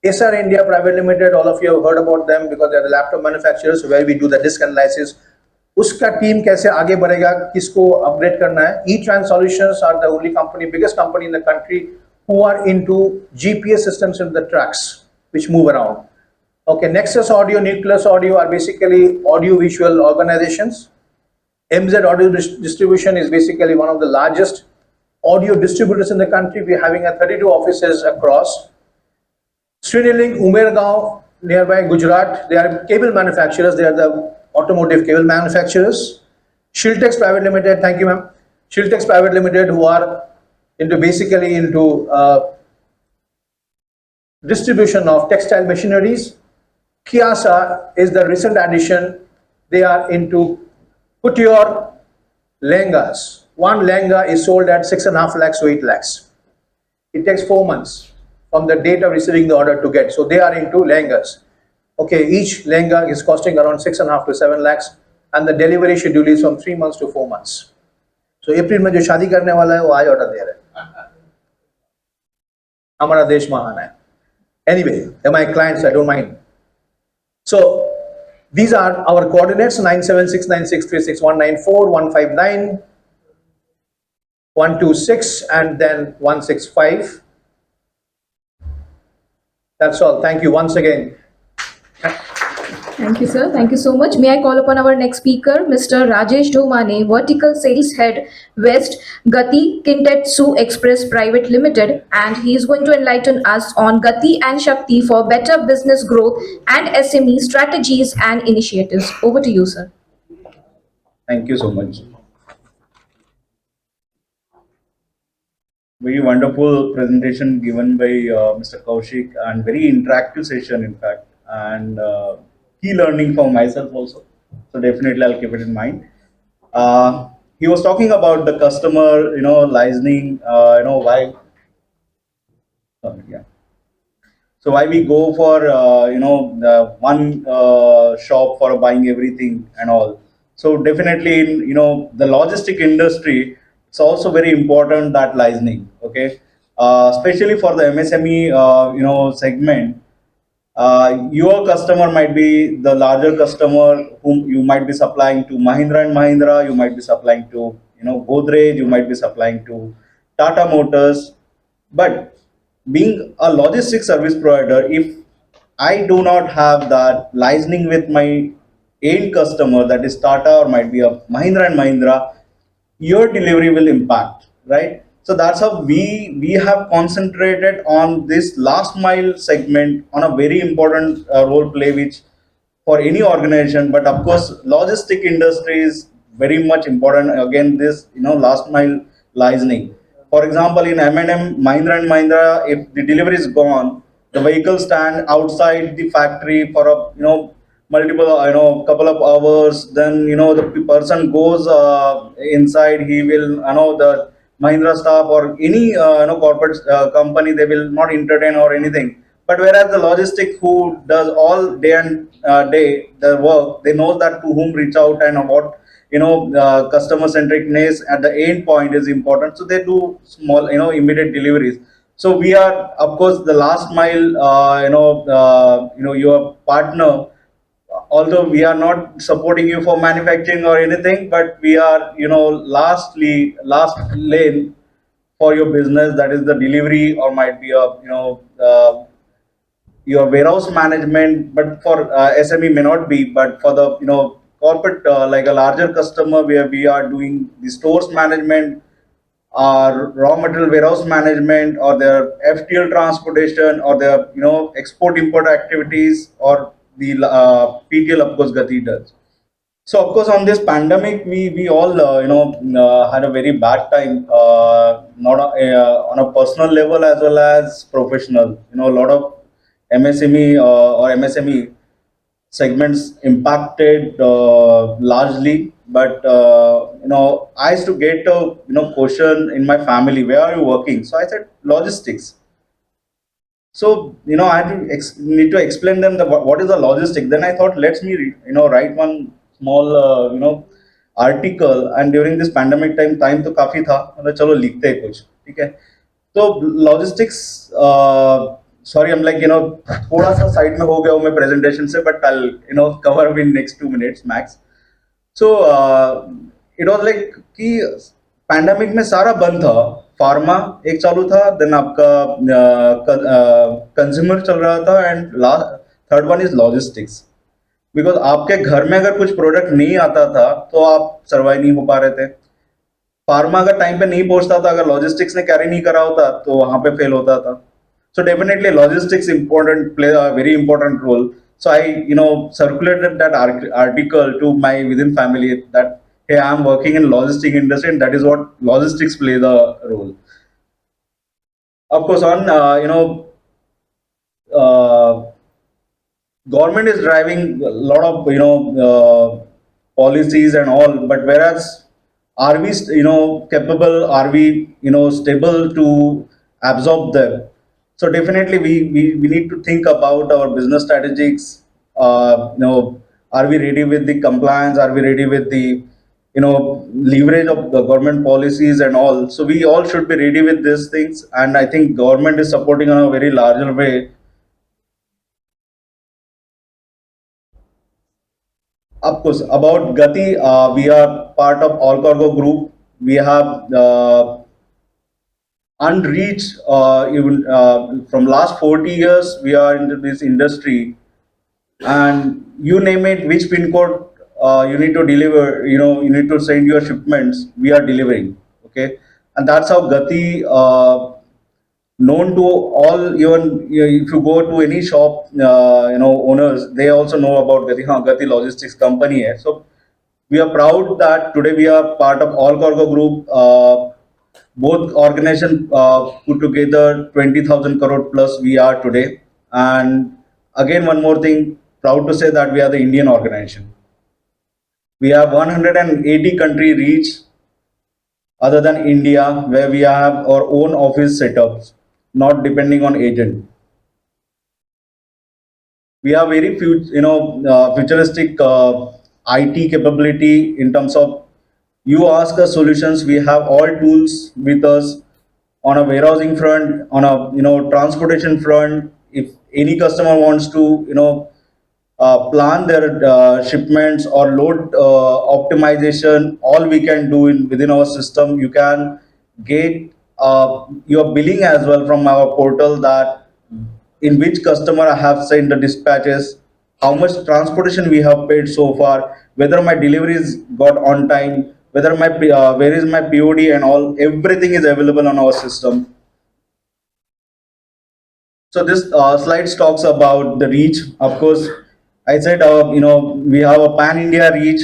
SR India Private Limited, all of you have heard about them because they are the laptop manufacturers where we do the disk analysis. उसका team कैसे आगे बढ़ेगा, किसको upgrade करना है. E-Trans Solutions are the only company, biggest company in the country who are into GPS systems in the trucks which move around. Okay, Nexus Audio, Nucleus Audio are basically audio-visual organizations. MZ Audio Distribution is basically one of the largest audio distributors in the country. We are having 32 offices across. Srinilink, Umergaon, nearby Gujarat, they are cable manufacturers. They are the automotive cable manufacturers. Shiltex Private Limited, thank you ma'am. Shiltex Private Limited, who are basically into distribution of textile machineries. Kiasa is the recent addition. They are into couture lehengas. One lehenga is sold at 6.5 lakhs to 8 lakhs. It takes 4 months from the date of receiving the order to get. So they are into lehengas. Okay, each lehenga is costing around 6.5 to 7 lakhs, and the delivery schedule is from 3 months to 4 months. So April में जो शादी करने वाला है वो आज order दे रहा है. हमारा देश महान है. Anyway, they're my clients, I don't mind. So these are our coordinates: 9769636194, 159, 126, and then 165. That's all. Thank you once again. Thank you, sir. Thank you so much. May I call upon our next speaker, Mr. Rajesh Dhomane, Vertical Sales Head, West Gati Kintetsu Express Private Limited, and he is going to enlighten us on Gati and Shakti for better business growth and SME strategies and initiatives. Over to you, sir. Thank you so much. Very wonderful presentation given by Mr. Kaushik, and very interactive session in fact, and key learning for myself also. So definitely I'll keep it in mind. He was talking about the customer, licensing, why. Sorry, yeah. So why we go for the one shop for buying everything and all. So definitely in the logistic industry, it's also very important that licensing. Okay, especially for the MSME segment. Your customer might be the larger customer whom you might be supplying to Mahindra and Mahindra, you might be supplying to Godrej, you might be supplying to Tata Motors. But being a logistics service provider, if I do not have that licensing with my end customer, that is Tata or might be a Mahindra and Mahindra, your delivery will impact, right? So that's how we have concentrated on this last mile segment on a very important role play, which for any organization, but of course logistic industry is very much important. Again, this last mile listening. For example, in M&M, Mahindra and Mahindra, if the delivery is gone, the vehicle stand outside the factory for a multiple couple of hours. Then the person goes inside, he will the Mahindra staff or any corporate company, they will not entertain or anything. But whereas the logistic who does all day and day the work, they know that to whom reach out and what customer centricness at the end point is important. So they do small immediate deliveries. So we are of course the last mile your partner. Although we are not supporting you for manufacturing or anything, but we are last lane for your business, that is the delivery, or might be a your warehouse management. But for SME may not be, but for the corporate like a larger customer, where we are doing the stores management, raw material warehouse management, or their FTL transportation, or their export import activities, or the PTL, of course Gati does. So of course on this pandemic, we all had a very bad time, not on a personal level as well as professional. A lot of MSME or MSME segments impacted largely. But I used to get a question in my family, where are you working? So I said logistics. So I had to need to explain them what is the logistic. Then I thought, let's me write one small article. And during this pandemic time तो काफी था, मतलब चलो लिखते हैं कुछ, ठीक है. तो logistics, sorry I'm like थोड़ा सा साइड में हो गया हूँ मैं presentation से, but I'll cover in next 2 minutes max. So it was like कि पैंडेमिक में सारा बंद था. फार्मा एक चालू था, देन आपका कंज्यूमर चल रहा था, and last third one is logistics. Because आपके घर में अगर कुछ प्रोडक्ट नहीं आता था तो आप सर्वाइव नहीं हो पा रहे थे. फार्मा अगर टाइम पे नहीं पहुंचता था, अगर लॉजिस्टिक्स ने कैरी नहीं करा होता तो वहां पे फेल होता था. So definitely logistics important, play a very important role. So I circulated that article to my within family that hey, I'm working in logistic industry, and that is what logistics play the role. Of course, on uh, government is driving a lot of policies and all, but whereas are we capable, are we stable to absorb them? So definitely we need to think about our business strategies. Are we ready with the compliance? Are we ready with the leverage of the government policies and all? So we all should be ready with these things, and I think government is supporting on a very larger way. Of course, about Gati, we are part of All Cargo Group. We have unreached, even from last 40 years, we are into this industry, and you name it, which pin code you need to deliver, you need to send your shipments, we are delivering. Okay, and that's how Gati. Known to all, even if you go to any shop, owners, they also know about Gati. Gati Logistics company hai. So we are proud that today we are part of All Cargo Group. Both organization put together 20,000 crore plus we are today. And again, one more thing, proud to say that we are the Indian organization. We have 180 country reach other than India, where we have our own office setups, not depending on agent. We have very futuristic IT capability in terms of you ask us solutions. We have all tools with us on a warehousing front, on a transportation front. If any customer wants to plan their shipments or load optimization, all we can do within our system. You can get your billing as well from our portal, that in which customer I have sent the dispatches, how much transportation we have paid so far, whether my deliveries got on time, whether my where is my POD and all, everything is available on our system. So this slides talks about the reach. Of course, I said, we have a pan-India reach,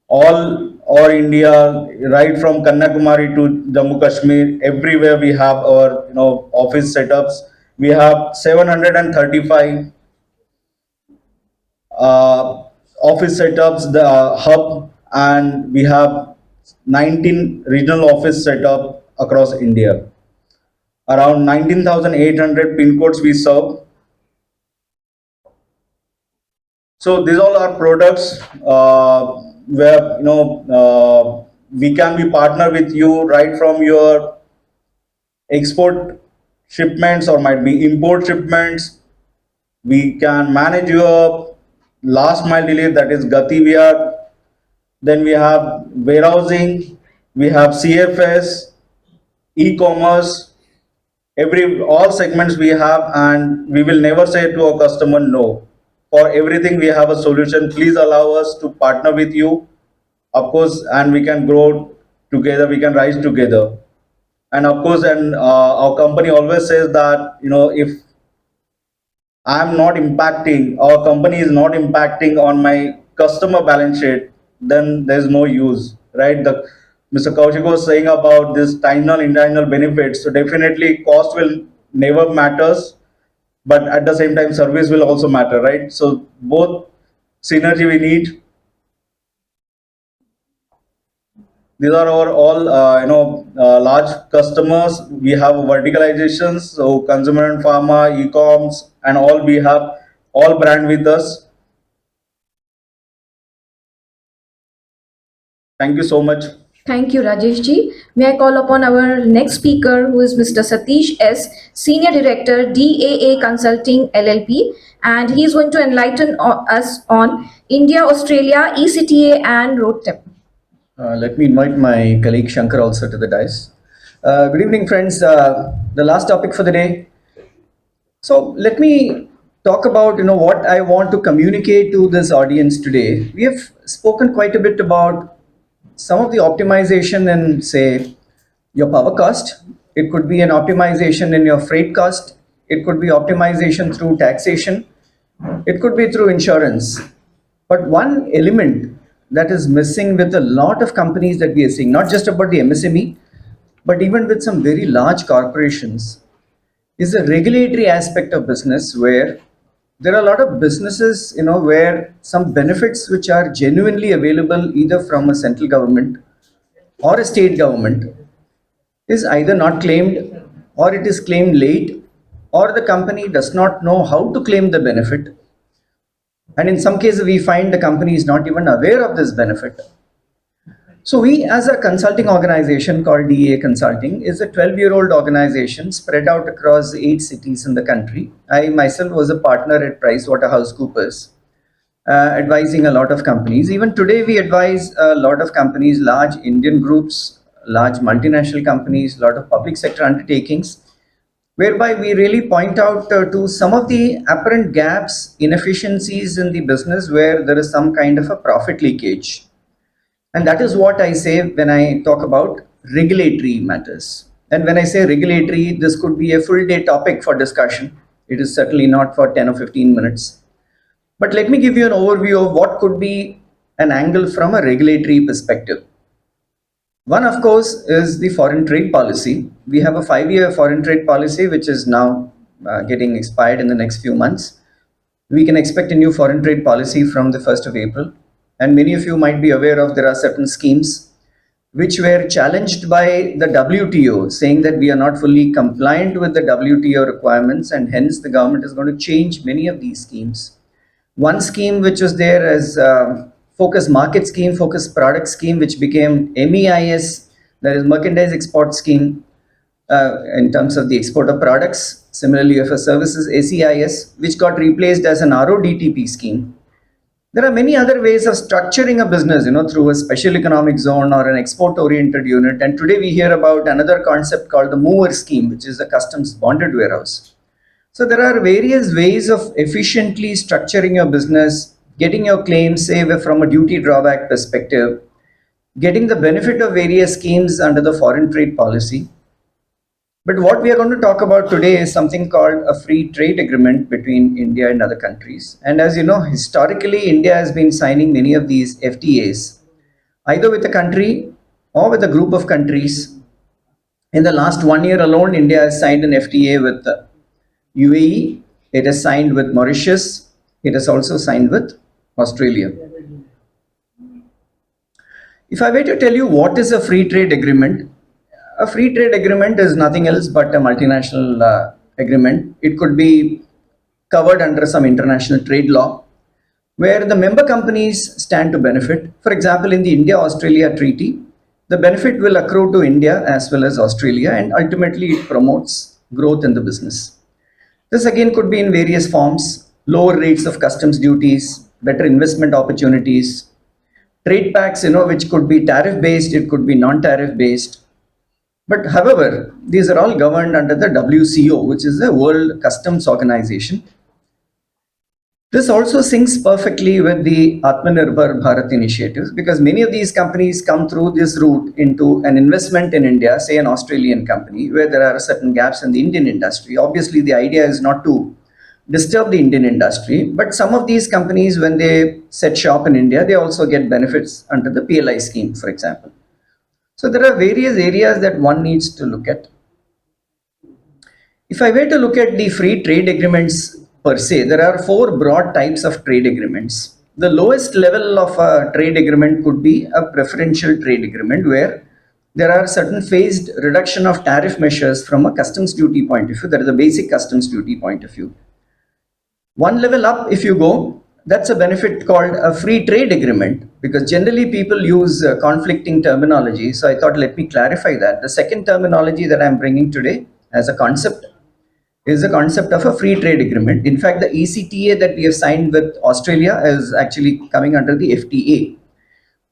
all India, right from Kanyakumari to Jammu Kashmir, everywhere we have our, office setups. We have 735 uh, office setups, the hub, and we have 19 regional office setup across India. Around 19,800 pin codes we serve. So these all are products where we can be partner with you right from your export shipments or might be import shipments. We can manage your last mile delivery, that is Gati VR. Then we have warehousing, we have CFS, e-commerce, all segments we have, and we will never say to our customer no. For everything we have a solution. Please allow us to partner with you, of course, and we can grow together, we can rise together. And of course, and our company always says that, if I'm not impacting, our company is not impacting on my customer balance sheet, then there's no use, right? The Mr. Kaushik was saying about this final internal benefits. So definitely cost will never matters, but at the same time service will also matter, right? So both synergy we need. These are our all large customers. We have verticalizations, so consumer and pharma, e-coms, and all we have all brand with us. Thank you so much. Thank you, Rajesh ji. May I call upon our next speaker, who is Mr. Satish S., Senior Director, DAA Consulting LLP, and he is going to enlighten us on India, Australia, ECTA, and road trip. Let me invite my colleague Shankar also to the dais. Good evening, friends. The last topic for the day. So let me talk about what I want to communicate to this audience today. We have spoken quite a bit about some of the optimization in, say, your power cost. It could be an optimization in your freight cost. It could be optimization through taxation. It could be through insurance. But one element that is missing with a lot of companies that we are seeing, not just about the MSME, but even with some very large corporations, is the regulatory aspect of business, where there are a lot of businesses, where some benefits which are genuinely available either from a central government or a state government is either not claimed, or it is claimed late, or the company does not know how to claim the benefit. And in some cases, we find the company is not even aware of this benefit. So we, as a consulting organization called DA Consulting, is a 12-year-old organization spread out across 8 cities in the country. I myself was a partner at PricewaterhouseCoopers, advising a lot of companies. Even today, we advise a lot of companies, large Indian groups, large multinational companies, a lot of public sector undertakings, whereby we really point out to some of the apparent gaps, inefficiencies in the business where there is some kind of a profit leakage. And that is what I say when I talk about regulatory matters. And when I say regulatory, this could be a full day topic for discussion. It is certainly not for 10 or 15 minutes. But let me give you an overview of what could be an angle from a regulatory perspective. One, of course, is the foreign trade policy. We have a 5-year foreign trade policy, which is now getting expired in the next few months. We can expect a new foreign trade policy from the 1st of April. And many of you might be aware of there are certain schemes which were challenged by the WTO, saying that we are not fully compliant with the WTO requirements, and hence the government is going to change many of these schemes. One scheme which was there as focus market scheme, focus product scheme, which became MEIS, that is merchandise export scheme, in terms of the export of products. Similarly, for services, ACIS, which got replaced as an RODTP scheme. There are many other ways of structuring a business, through a special economic zone or an export-oriented unit. And today we hear about another concept called the mover scheme, which is a customs bonded warehouse. So there are various ways of efficiently structuring your business, getting your claims, say, from a duty drawback perspective, getting the benefit of various schemes under the foreign trade policy. But what we are going to talk about today is something called a free trade agreement between India and other countries. And as you know, historically, India has been signing many of these FTAs, either with a country or with a group of countries. In the last 1 year alone, India has signed an FTA with UAE, it has signed with Mauritius, it has also signed with Australia. If I were to tell you what is a free trade agreement, a free trade agreement is nothing else but a multinational agreement. It could be covered under some international trade law where the member companies stand to benefit. For example, in the India-Australia Treaty, the benefit will accrue to India as well as Australia, and ultimately it promotes growth in the business. This again could be in various forms: lower rates of customs duties, better investment opportunities, trade pacts, which could be tariff based, it could be non-tariff based. But however, these are all governed under the WCO, which is the World Customs Organization. This also syncs perfectly with the Atmanirbhar Bharat initiatives, because many of these companies come through this route into an investment in India, say an Australian company, where there are certain gaps in the Indian industry. Obviously, the idea is not to disturb the Indian industry, but some of these companies, when they set shop in India, they also get benefits under the PLI scheme, for example. So there are various areas that one needs to look at. If I were to look at the free trade agreements per se, there are four broad types of trade agreements. The lowest level of a trade agreement could be a preferential trade agreement, where there are certain phased reduction of tariff measures from a customs duty point of view. That is a basic customs duty point of view. One level up, if you go, that's a benefit called a free trade agreement, because generally people use conflicting terminology. So I thought, let me clarify that. The second terminology that I'm bringing today as a concept is the concept of a free trade agreement. In fact, the ECTA that we have signed with Australia is actually coming under the FTA,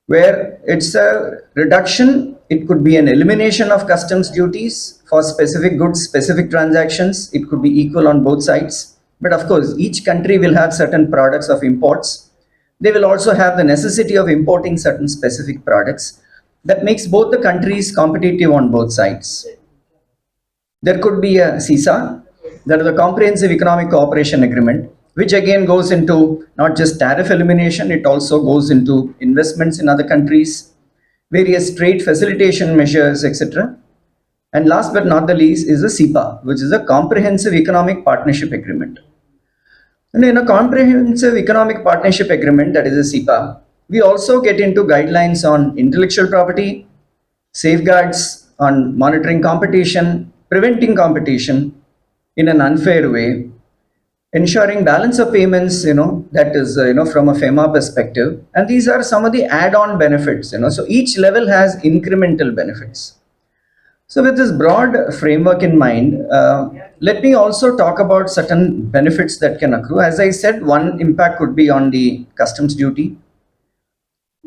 where it's a reduction. It could be an elimination of customs duties for specific goods, specific transactions. It could be equal on both sides. But of course, each country will have certain products of imports. They will also have the necessity of importing certain specific products. That makes both the countries competitive on both sides. There could be a CISA, that is a Comprehensive Economic Cooperation Agreement, which again goes into not just tariff elimination, it also goes into investments in other countries, various trade facilitation measures, etc. And last but not the least is the CEPA, which is a Comprehensive Economic Partnership Agreement. And in a Comprehensive Economic Partnership Agreement, that is a CEPA, we also get into guidelines on intellectual property, safeguards on monitoring competition, preventing competition in an unfair way, ensuring balance of payments, that is, from a FEMA perspective. And these are some of the add-on benefits, so each level has incremental benefits. So with this broad framework in mind, let me also talk about certain benefits that can accrue. As I said, one impact could be on the customs duty.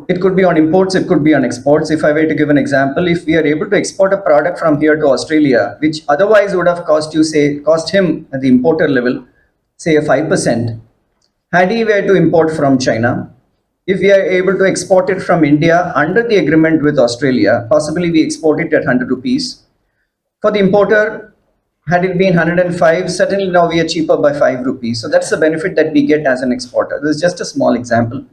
It could be on imports, it could be on exports. If I were to give an example, if we are able to export a product from here to Australia, which otherwise would have cost him at the importer level, say a 5%, had he were to import from China, if we are able to export it from India under the agreement with Australia, possibly we export it at 100 rupees. For the importer, had it been 105, certainly now we are cheaper by 5 rupees. So that's the benefit that we get as an exporter. This is just a small example.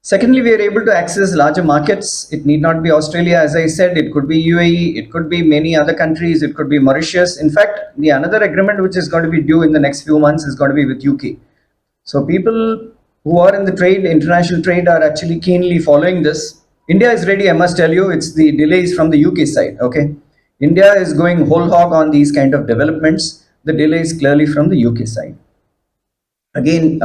Secondly, we are able to access larger markets. It need not be Australia, as I said, it could be UAE, it could be many other countries, it could be Mauritius. In fact, the another agreement which is going to be due in the next few months is going to be with UK. So people who are in the trade, international trade, are actually keenly following this. India is ready, I must tell you, it's the delays from the UK side, okay? India is going whole hog on these kind of developments. The delay is clearly from the UK side. Again,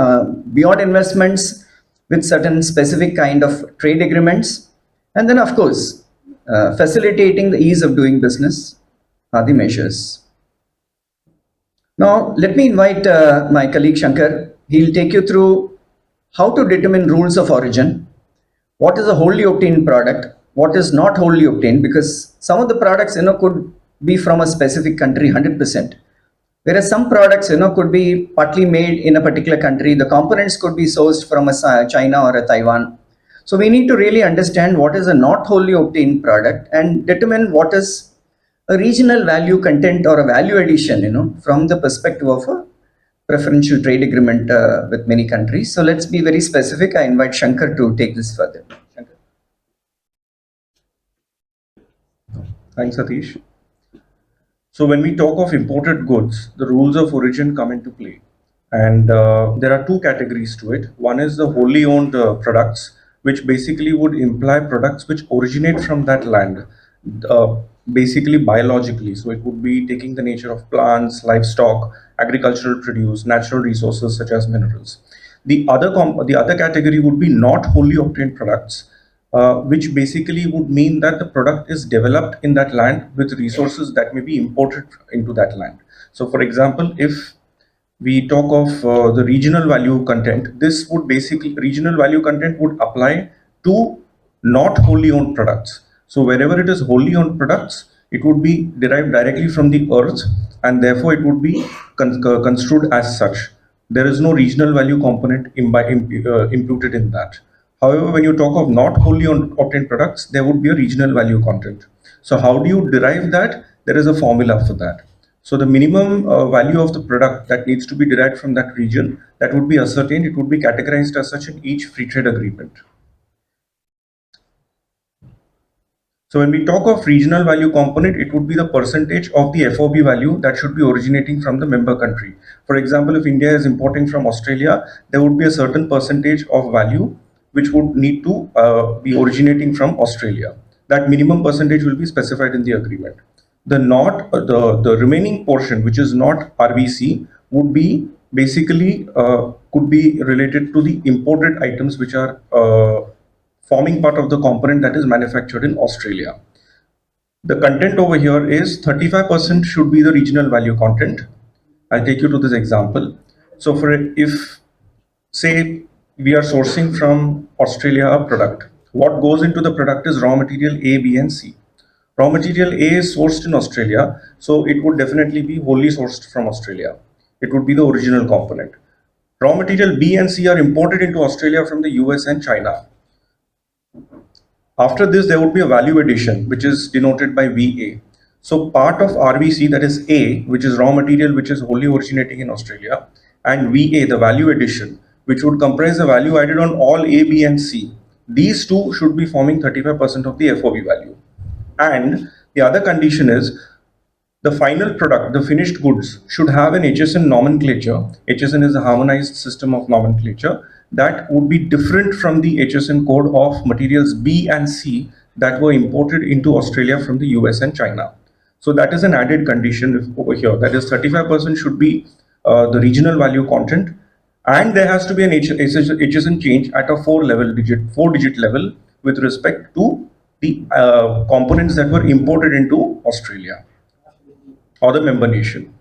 beyond investments, with certain specific kind of trade agreements, and then of course facilitating the ease of doing business are the measures. Now let me invite my colleague Shankar. He'll take you through how to determine rules of origin, what is a wholly obtained product, what is not wholly obtained, because some of the products could be from a specific country 100%. Whereas some products, could be partly made in a particular country. The components could be sourced from a China or a Taiwan. So we need to really understand what is a not wholly obtained product and determine what is a regional value content or a value addition, from the perspective of a preferential trade agreement with many countries. So let's be very specific. I invite Shankar to take this further. Shankar. Thanks, Satish. So when we talk of imported goods, the rules of origin come into play. And there are two categories to it. One is the wholly owned products, which basically would imply products which originate from that land, uh, basically biologically. So it would be taking the nature of plants, livestock, agricultural produce, natural resources such as minerals. The other category would be not wholly obtained products, which basically would mean that the product is developed in that land with resources that may be imported into that land. So, for example, if we talk of the regional value content, this would basically, regional value content would apply to not wholly owned products. So wherever it is wholly owned products, it would be derived directly from the earth, and therefore it would be construed as such. There is no regional value component imputed in that. However, when you talk of not wholly obtained products, there would be a regional value content. So how do you derive that? There is a formula for that. So the minimum value of the product that needs to be derived from that region, that would be ascertained. It would be categorized as such in each free trade agreement. So when we talk of regional value component, it would be the percentage of the FOB value that should be originating from the member country. For example, if India is importing from Australia, there would be a certain percentage of value which would need to be originating from Australia. That minimum percentage will be specified in the agreement. The remaining portion, which is not RVC, would be basically could be related to the imported items which are forming part of the component that is manufactured in Australia. The content over here is 35% should be the regional value content. I'll take you to this example. So for if say we are sourcing from Australia a product, what goes into the product is raw material A, B and C. Raw material A is sourced in Australia, so it would definitely be wholly sourced from Australia. It would be the original component. Raw material B and C are imported into Australia from the US and China. After this, there would be a value addition, which is denoted by VA. So part of RVC, that is A, which is raw material, which is wholly originating in Australia, and VA, the value addition, which would comprise the value added on all A, B, and C. These two should be forming 35% of the FOB value. And the other condition is the final product, the finished goods, should have an HSN nomenclature. HSN is a harmonized system of nomenclature that would be different from the HSN code of materials B and C that were imported into Australia from the US and China. So that is an added condition over here. That is 35% should be the regional value content, and there has to be an HSN change at a four digit level with respect to the components that were imported into Australia or the member nation.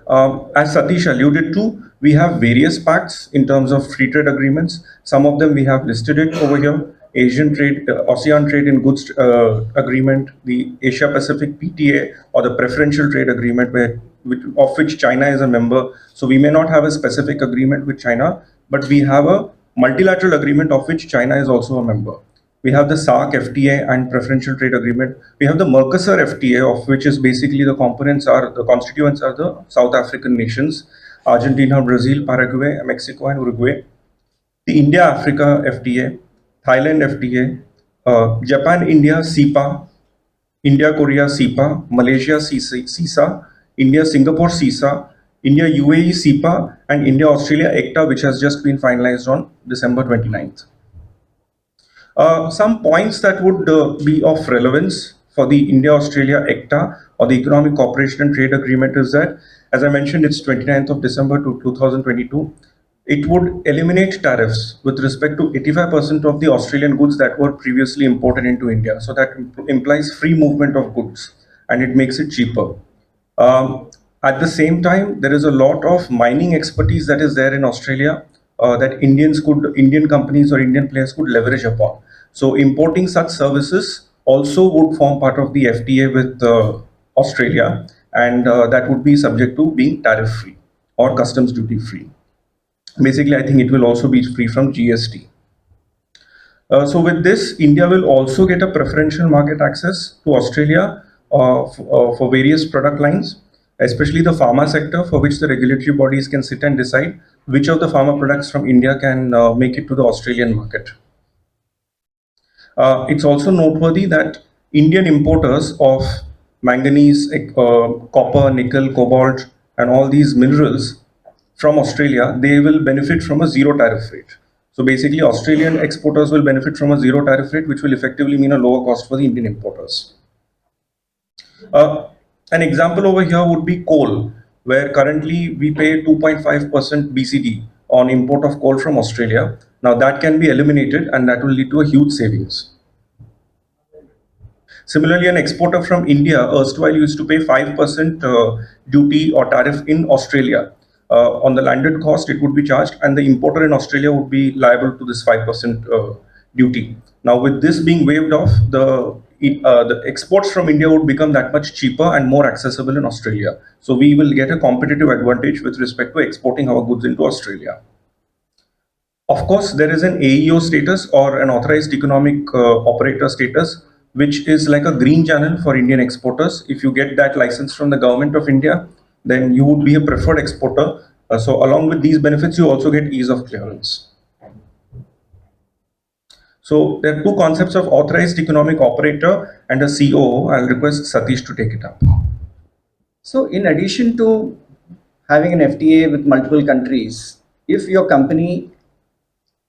As Satish alluded to, we have various pacts in terms of free trade agreements. Some of them we have listed it over here. Asian trade, ASEAN trade in goods agreement, the Asia Pacific PTA or the preferential trade agreement of which China is a member. So we may not have a specific agreement with China, but we have a multilateral agreement of which China is also a member. We have the SAARC FTA and preferential trade agreement. We have the Mercosur FTA, of which is basically the constituents are the South African nations, Argentina, Brazil, Paraguay, Mexico, and Uruguay. The India-Africa FTA, Thailand FTA, Japan-India CIPA, India-Korea CIPA, Malaysia CISA, India-Singapore CISA, India-UAE CIPA, and India-Australia ECTA, which has just been finalized on December 29th. Some points that would be of relevance for the India-Australia ECTA or the Economic Cooperation and Trade Agreement is that, as I mentioned, it's 29th of December 2022. It would eliminate tariffs with respect to 85% of the Australian goods that were previously imported into India. So that implies free movement of goods, and it makes it cheaper. At the same time, there is a lot of mining expertise that is there in Australia that Indian companies or Indian players could leverage upon. So importing such services also would form part of the FTA with Australia, and that would be subject to being tariff free or customs duty free. Basically, I think it will also be free from GST. So with this, India will also get a preferential market access to Australia for various product lines, especially the pharma sector, for which the regulatory bodies can sit and decide which of the pharma products from India can make it to the Australian market. It's also noteworthy that Indian importers of manganese, copper, nickel, cobalt, and all these minerals from Australia, they will benefit from a zero tariff rate. So basically, Australian exporters will benefit from a zero tariff rate, which will effectively mean a lower cost for the Indian importers. An example over here would be coal, where currently we pay 2.5% BCD on import of coal from Australia. Now that can be eliminated and that will lead to a huge savings. Similarly, an exporter from India erstwhile used to pay 5% duty or tariff in Australia. On the landed cost, it would be charged, and the importer in Australia would be liable to this 5% duty. Now, with this being waived off, the exports from India would become that much cheaper and more accessible in Australia. So we will get a competitive advantage with respect to exporting our goods into Australia. Of course, there is an AEO status or an authorized economic operator status, which is like a green channel for Indian exporters. If you get that license from the government of India, then you would be a preferred exporter. So along with these benefits, you also get ease of clearance. So there are two concepts of authorized economic operator and a COO. I'll request Satish to take it up. So in addition to having an FTA with multiple countries, if your company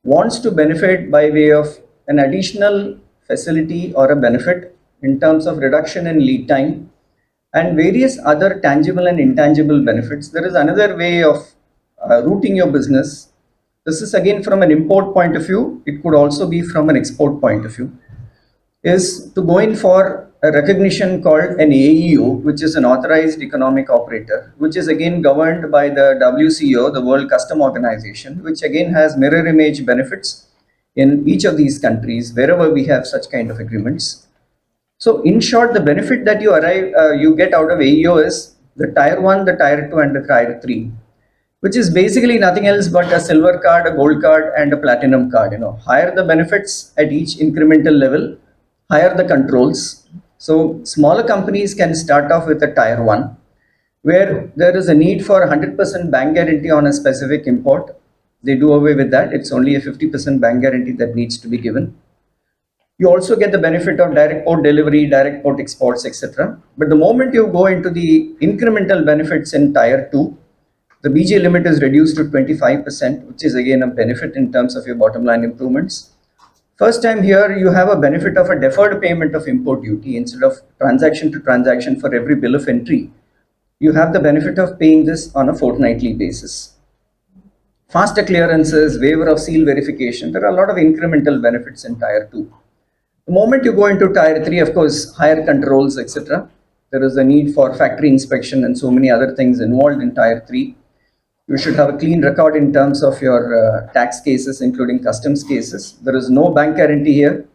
wants to benefit by way of an additional facility or a benefit in terms of reduction in lead time and various other tangible and intangible benefits, there is another way of routing your business. This is again from an import point of view. It could also be from an export point of view, is to go in for a recognition called an AEO, which is an authorized economic operator, which is again governed by the WCO, the World Custom Organization, which again has mirror image benefits in each of these countries wherever we have such kind of agreements. So in short, the benefit that you get out of AEO is the tier 1, the tier 2 and the tier 3, which is basically nothing else but a silver card, a gold card and a platinum card. Higher the benefits at each incremental level, higher the controls. So smaller companies can start off with a tier 1, where there is a need for 100% bank guarantee on a specific import. They do away with that. It's only a 50% bank guarantee that needs to be given. You also get the benefit of direct port delivery, direct port exports, etc. But the moment you go into the incremental benefits in tier 2, the BG limit is reduced to 25%, which is again a benefit in terms of your bottom line improvements. First time here, you have a benefit of a deferred payment of import duty instead of transaction to transaction for every bill of entry. You have the benefit of paying this on a fortnightly basis. Faster clearances, waiver of seal verification. There are a lot of incremental benefits in tier 2. The moment you go into tier 3, of course, higher controls, etc. There is a need for factory inspection and so many other things involved in tier 3. You should have a clean record in terms of your tax cases, including customs cases. There is no bank guarantee here.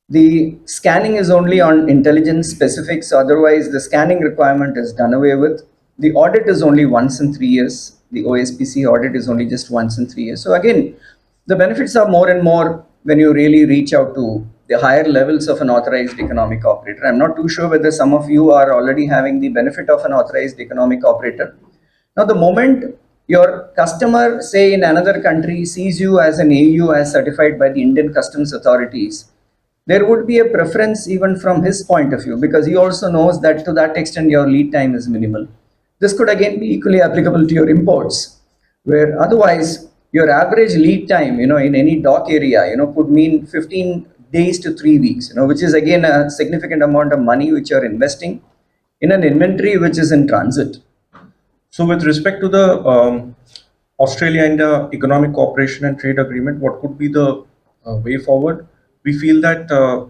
The scanning is only on intelligence specifics. Otherwise, the scanning requirement is done away with. The audit is only once in 3 years. The OSPC audit is only just once in 3 years. So again, the benefits are more and more when you really reach out to the higher levels of an authorized economic operator. I'm not too sure whether some of you are already having the benefit of an authorized economic operator. Now, the moment your customer, say in another country, sees you as an AU as certified by the Indian customs authorities, there would be a preference even from his point of view, because he also knows that to that extent your lead time is minimal. This could again be equally applicable to your imports, where otherwise your average lead time, in any dock area, could mean 15 days to 3 weeks, which is again a significant amount of money which you're investing in an inventory which is in transit. So with respect to the Australia-India Economic Cooperation and Trade Agreement, what could be the way forward? We feel that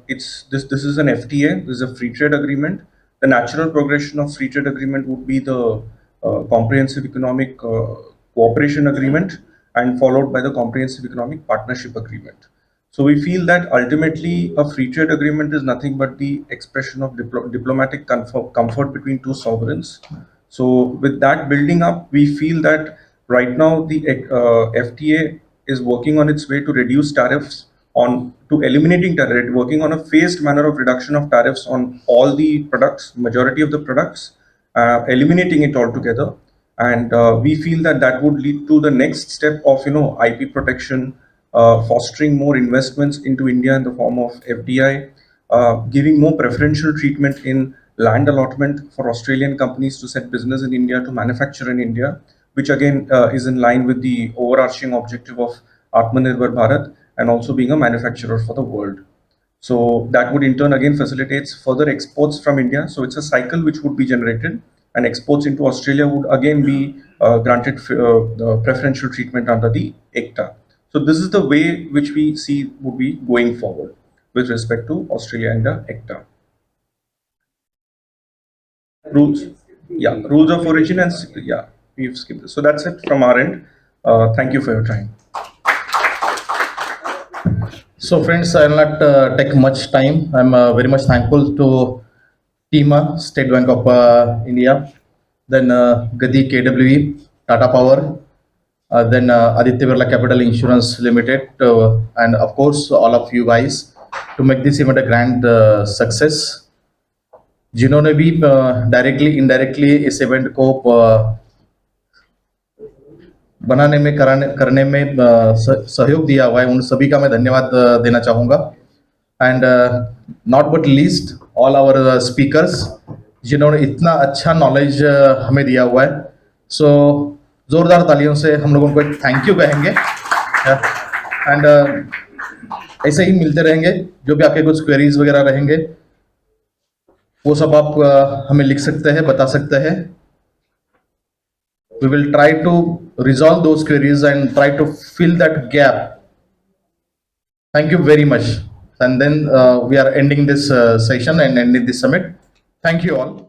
this is an FTA, this is a free trade agreement. The natural progression of free trade agreement would be the comprehensive economic cooperation agreement and followed by the comprehensive economic partnership agreement. So we feel that ultimately a free trade agreement is nothing but the expression of diplomatic comfort between two sovereigns. So with that building up, we feel that right now the FTA is working on its way to reduce tariffs on to eliminating tariff, working on a phased manner of reduction of tariffs on all the products, majority of the products, eliminating it altogether. And we feel that that would lead to the next step of IP protection, fostering more investments into India in the form of FDI, giving more preferential treatment in land allotment for Australian companies to set business in India, to manufacture in India, which again is in line with the overarching objective of Atmanirbhar Bharat and also being a manufacturer for the world. So that would in turn again facilitates further exports from India. So it's a cycle which would be generated, and exports into Australia would again be granted the preferential treatment under the ECTA. So this is the way which we see would be going forward with respect to Australia and the ECTA. Rules, yeah, rules of origin and yeah, we've skipped this. So that's it from our end. Thank you for your time. So friends, I will not take much time. I'm very much thankful to TIMA, State Bank of India, then Gadi KWE, Tata Power, then Aditya Birla Capital Insurance Limited, and of course all of you guys to make this event a grand success. जिन्होंने भी directly indirectly इस event को बनाने में करने में सहयोग दिया हुआ है, उन सभी का मैं धन्यवाद देना चाहूँगा. And not but least all our speakers जिन्होंने इतना अच्छा नॉलेज हमें दिया हुआ है. सो जोरदार तालियों से हम लोगों को एक थैंक यू कहेंगे. एंड ऐसे ही मिलते रहेंगे. जो भी आपके कुछ क्वेरीज वगैरह रहेंगे वो सब आप हमें लिख सकते हैं, बता सकते हैं. We will try to resolve those queries and try to fill that gap. Thank you very much. And then we are ending this session and ending this summit. Thank you all.